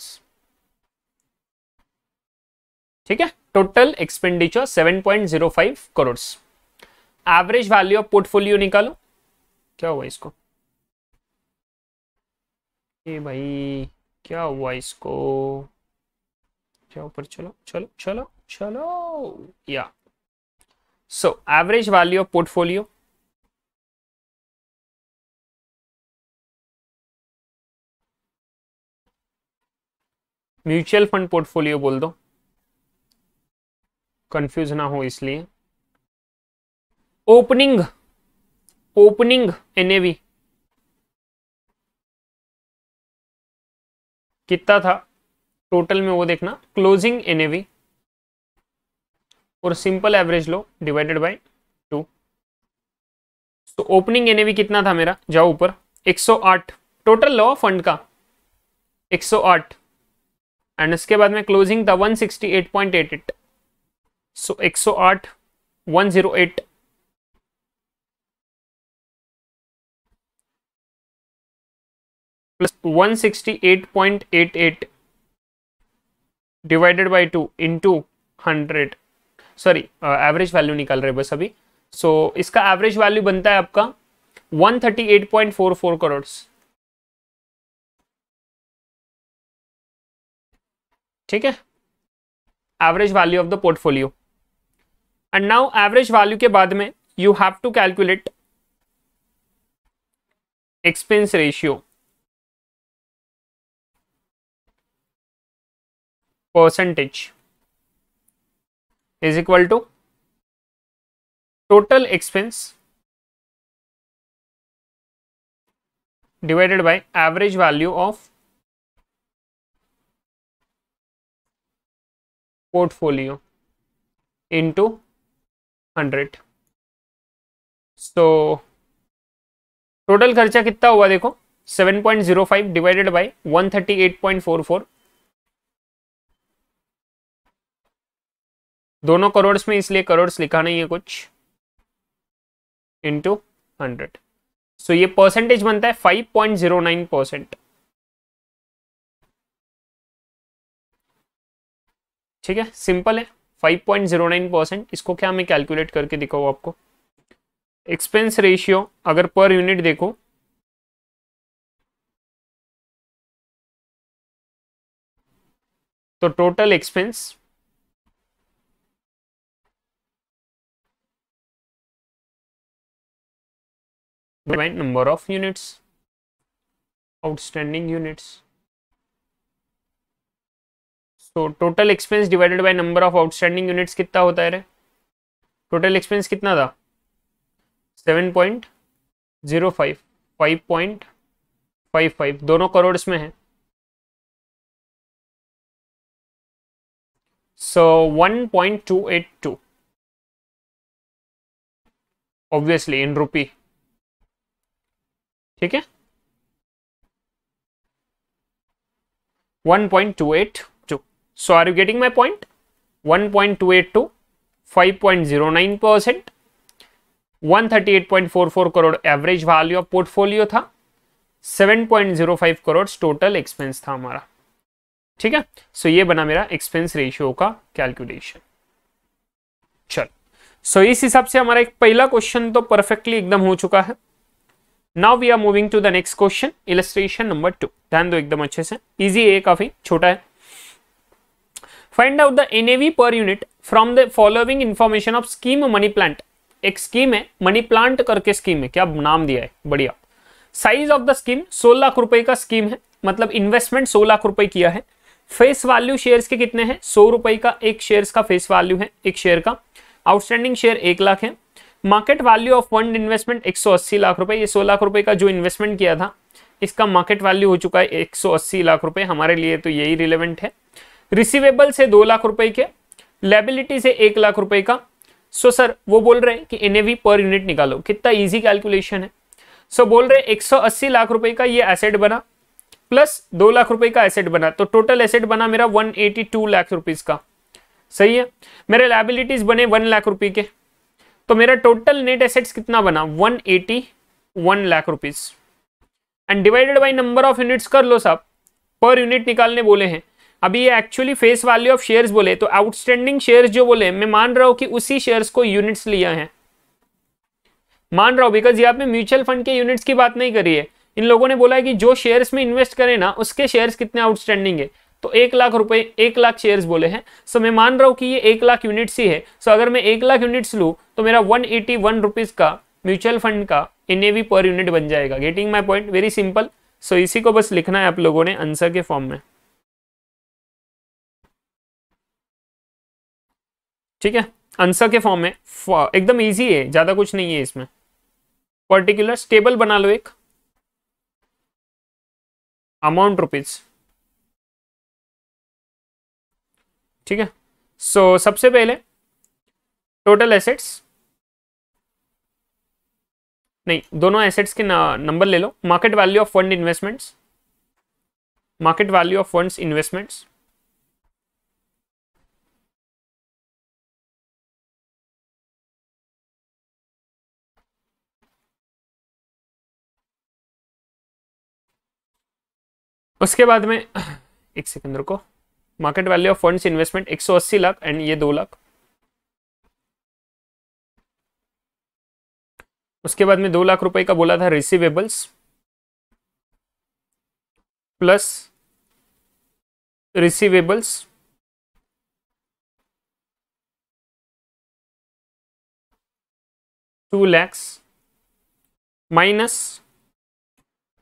ठीक है, total expenditure 7.05 crore. Average value of portfolio निकालो, क्या हुआ इसको? ये भाई क्या हुआ इसको? क्या ऊपर, चलो चलो चलो चलो, या so average value of portfolio mutual fund portfolio बोल दो, कंफ्यूज ना हो इसलिए। ओपनिंग ओपनिंग एनएवी कितना था टोटल में वो देखना, क्लोजिंग एनएवी और simple average low divided by 2। तो ओपनिंग एनएवी कितना था मेरा, जाओ ऊपर, 108 टोटल लो फंड का 108 एंड इसके बाद में क्लोजिंग था 168.88, सो 108 108 plus 168.88 divided by 2 into 100, sorry average value निकाल रहे बस अभी। सो इसका एवरेज वैल्यू बनता है आपका 138.44 करोड़। ठीक है, average value of the portfolio. And now average value के बाद में you have to calculate expense ratio percentage is equal to total expense divided by average value of portfolio into 100। so total खर्चा कितना हुआ देखो 7.05 डिवाइडेड बाय 138.44, दोनों करोड़ में इसलिए करोड़ लिखा नहीं है कुछ, इंटू 100। सो ये परसेंटेज बनता है 5.09%। ठीक है, सिंपल है 5.09%। इसको क्या मैं कैलकुलेट करके दिखाऊँ आपको। एक्सपेंस रेशियो अगर पर यूनिट देखो तो total expense by number of units, outstanding units। so total expense divided by number of outstanding units कितना होता है रे? total expense कितना था 7.05 5.55, दोनों करोड़ में है। so 1.282 obviously in rupee। ठीक है, 1.282। so are you getting my point? 1.282 5.09%, 138.44 crore average value of portfolio था, 7.05 करोड़ टोटल एक्सपेंस था हमारा। ठीक है, सो ये बना मेरा एक्सपेंस रेशियो का कैलकुलेशन। चल, सो इस हिसाब से हमारा एक पहला क्वेश्चन तो परफेक्टली एकदम हो चुका है। Now we are moving to the next question, illustration number 2। ध्यान दो एकदम अच्छे से, इजी है, काफी छोटा है। Find out the NAV per unit from the following information of scheme money plant. एक स्कीम है, मनी प्लांट करके स्कीम है, क्या नाम दिया है, बढ़िया। Size of the scheme 16 lakh रुपए का स्कीम है, मतलब इन्वेस्टमेंट 16 लाख रुपए किया है। फेस वैल्यू शेयर्स के कितने हैं 100 रुपए का एक शेयर्स का फेस वैल्यू है, एक शेयर का। आउटस्टैंडिंग शेयर 1 लाख है। Market value of fund investment 180 lakh रुपए। ये 16 लाख रुपए का जो इन्वेस्टमेंट किया था इसका मार्केट वैल्यू हो चुका है 180 लाख रुपए, हमारे लिए तो यही रिलेवेंट है। रिसीवेबल से 2 लाख रुपए के, लायबिलिटी से 1 लाख रुपए का। सो सर वो बोल रहे हैं कि एनएवी पर यूनिट निकालो, कितना इजी कैलकुलेशन है। सो बोल रहे 180 लाख रुपए का ये एसेट बना प्लस 2 लाख रुपए का एसेट बना, तो टोटल एसेट बना मेरा 182 लाख रुपीज का। सही है, मेरे लायबिलिटीज बने 1 लाख रुपए के, तो मेरा टोटल नेट एसेट्स कितना बना 181 lakh rupees. And divided by number of units कर लो साहब, पर यूनिट निकालने बोले हैं। अभी ये actually face value of shares बोले, तो आउटस्टैंडिंग शेयर्स जो बोले मैं मान रहा हूं कि उसी शेयर्स को यूनिट्स लिया है, मान रहा हूं, बिकॉज यहाँ पे म्यूचुअल फंड के यूनिट्स की बात नहीं करी है। इन लोगों ने बोला है कि जो शेयर्स में इन्वेस्ट करें ना उसके शेयर्स कितने आउटस्टैंडिंग है, तो 1 लाख रुपए 1 लाख शेयर्स बोले हैं। सो मैं मान रहा हूं कि ये 1 लाख यूनिट्स ही है। सो अगर मैं 1 लाख यूनिट्स लूं तो मेरा 181 रुपीज का म्यूचुअल फंड का एनएवी पर यूनिट बन जाएगा। Getting my point, very simple. So इसी को बस लिखना है आप लोगों ने आंसर के फॉर्म में। ठीक है, आंसर के फॉर्म में एकदम इजी है, ज्यादा कुछ नहीं है इसमें। पर्टिकुलर टेबल बना लो एक, अमाउंट रुपीज। ठीक है, सो सबसे पहले टोटल एसेट्स, नहीं दोनों एसेट्स के नंबर ले लो। Market value of fund investments, market value of funds investments उसके बाद में एक सेकंड रुको, market value of funds investment 180 lakh and ये 2 लाख। उसके बाद में 2 लाख रुपए का बोला था receivables plus receivables 2 lakhs minus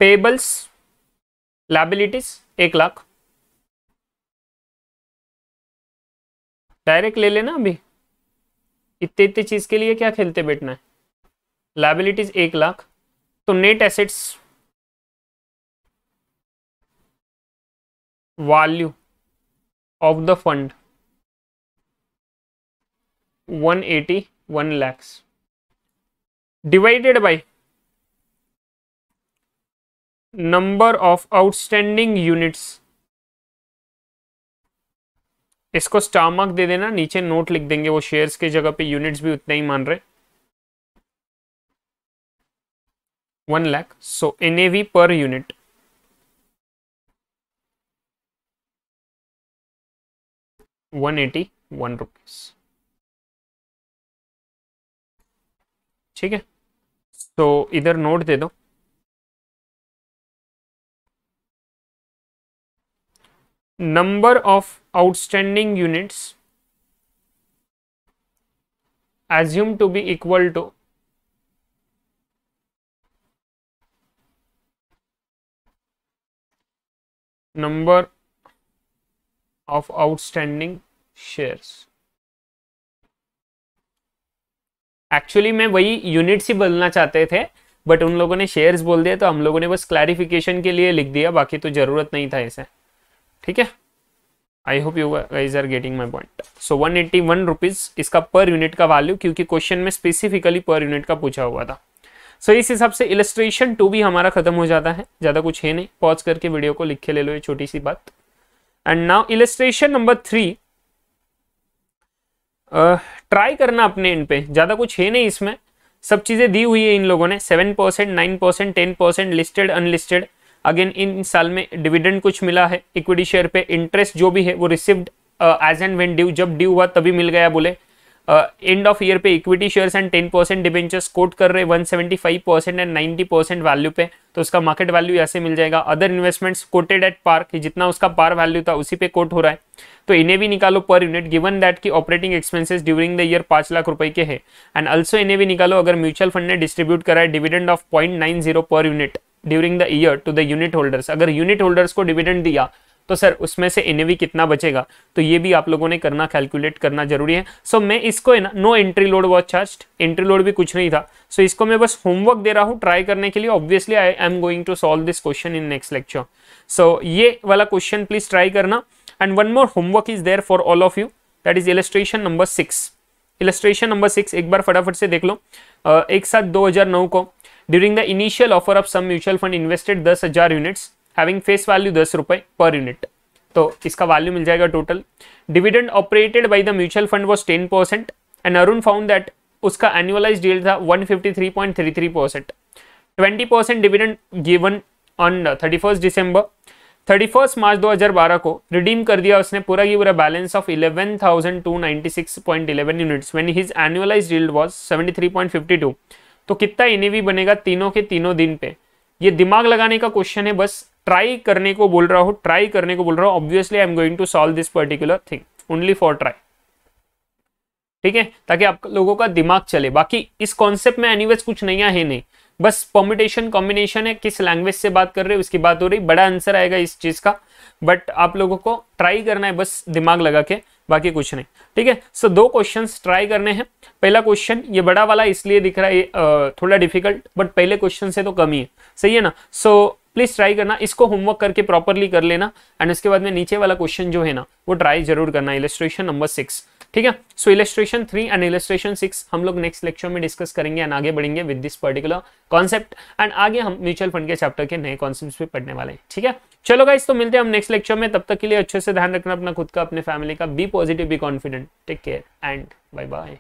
payables liabilities 1 lakh. Direct ले लेना, अभी इतने इतने चीज के लिए क्या खेलते बैठना है। लाइबिलिटीज 1 लाख, तो net assets value of the fund 181 lakhs divided by number of outstanding units. इसको स्टार मार्क दे देना, नीचे नोट लिख देंगे, वो शेयर्स की जगह पे यूनिट्स भी उतना ही मान रहे। 1 लाख, सो एनएवी पर यूनिट 181 रुपीज। ठीक है, तो इधर नोट दे दो। Number of outstanding units assumed to be equal to number of outstanding shares। Actually मैं वही यूनिट्स ही बदलना चाहते थे, बट उन लोगों ने शेयर्स बोल दिया, तो हम लोगों ने बस क्लैरिफिकेशन के लिए लिख दिया, बाकी तो जरूरत नहीं था ऐसे। ठीक है, I hope you guys are getting my point. So 181 rupees इसका पर यूनिट का वैल्यू, क्योंकि क्वेश्चन में स्पेसिफिकली पर यूनिट का पूछा हुआ था। सो इस हिसाब से इलस्ट्रेशन 2 भी हमारा खत्म हो जाता है, ज्यादा कुछ है नहीं। पॉज करके वीडियो को लिख के ले लो, ये छोटी सी बात। And now illustration number 3 try करना अपने इन पे, ज्यादा कुछ है नहीं इसमें, सब चीजें दी हुई है इन लोगों ने। 7%, 9%, 10%, लिस्टेड अनलिस्टेड। अगेन इन साल में डिविडेंड कुछ मिला है इक्विटी शेयर पे, इंटरेस्ट जो भी है वो received as and when due, जब ड्यू हुआ तभी मिल गया बोले। एंड ऑफ ईयर पे equity shares and 10% debentures quote कर रहे 175% एंड 90% वैल्यू पे, तो उसका मार्केट वैल्यू ऐसे मिल जाएगा। Other investments quoted at par, कि जितना उसका पार वैल्यू था उसी पे कोट हो रहा है, तो इन्हें भी निकालो पर यूनिट। गिवन दैट की operating expenses during the year 5 lakh रुपए के हैं। एंड ऑल्सो इन्हें भी निकालो अगर म्यूचुअल फंड ने डिस्ट्रीब्यूट करा है dividend of 0.90 per unit during the year to the unit holders. अगर यूनिट होल्डर्स को डिविडेंड दिया तो सर उसमें से एनएवी कितना बचेगा, तो ये भी आप लोगों ने करना, कैलकुलेट करना जरूरी है। सो मैं इसको है ना, no entry load was charge, entry load भी कुछ नहीं था। सो इसको मैं बस होमवर्क दे रहा हूँ ट्राई करने के लिए। Obviously I am going to solve this question in next lecture. So ये वाला क्वेश्चन प्लीज ट्राई करना। And one more homework is there for all of you, that is illustration number 6। Illustration number 6 एक बार फटाफट से देख लो। एक साथ 2009 को during the initial offer of some mutual fund invested 10,000 units having face value 10 रुपए per unit, तो इसका वैल्यू मिल जाएगा total. Dividend operated by the mutual fund was 10% and Arun found that उसका एनुअलाइज्ड यील्ड था 153.33%। 20% डिविडेंड गिवन ऑन 31 दिसंबर। 31 मार्च 2012 को रिडीम कर दिया उसने पूरा की पूरा balance of 11,296.11 units when his annualised yield was 73.52। तो कितना एनएवी बनेगा तीनों के तीनों दिन पे, ये दिमाग लगाने का क्वेश्चन है, बस ट्राई करने को बोल रहा हूं, ट्राई करने को बोल रहा हूं। Obviously I am going to solve this particular thing only for try, ठीक है, ताकि आप लोगों का दिमाग चले। बाकी इस कॉन्सेप्ट में एनीवेज कुछ नया है नहीं, बस परम्यूटेशन कॉम्बिनेशन है, किस लैंग्वेज से बात कर रहे हो उसकी बात हो रही, बड़ा आंसर आएगा इस चीज का, बट आप लोगों को ट्राई करना है बस दिमाग लगा के, बाकी कुछ नहीं, ठीक है। सो 2 क्वेश्चंस ट्राई करने हैं। पहला क्वेश्चन ये बड़ा वाला इसलिए दिख रहा है थोड़ा डिफिकल्ट, बट पहले क्वेश्चन से तो कम ही है, सही है ना। सो प्लीज ट्राई करना, इसको होमवर्क करके प्रॉपरली कर लेना। एंड उसके बाद में नीचे वाला क्वेश्चन जो है ना वो ट्राई जरूर करना, इलस्ट्रेशन नंबर 6, ठीक है। सो इलस्ट्रेशन 3 एंड इलस्ट्रेशन 6 हम लोग नेक्स्ट लेक्चर में डिस्कस करेंगे एंड आगे बढ़ेंगे with this particular concept. And आगे हम म्यूचुअल फंड के चैप्टर के नए कॉन्सेप्ट्स भी पढ़ने वाले हैं, ठीक है। चलो गाइस, तो मिलते हैं हम नेक्स्ट लेक्चर में, तब तक के लिए अच्छे से ध्यान रखना अपना खुद का, अपने फैमिली का। Be positive, be confident, take care and bye bye.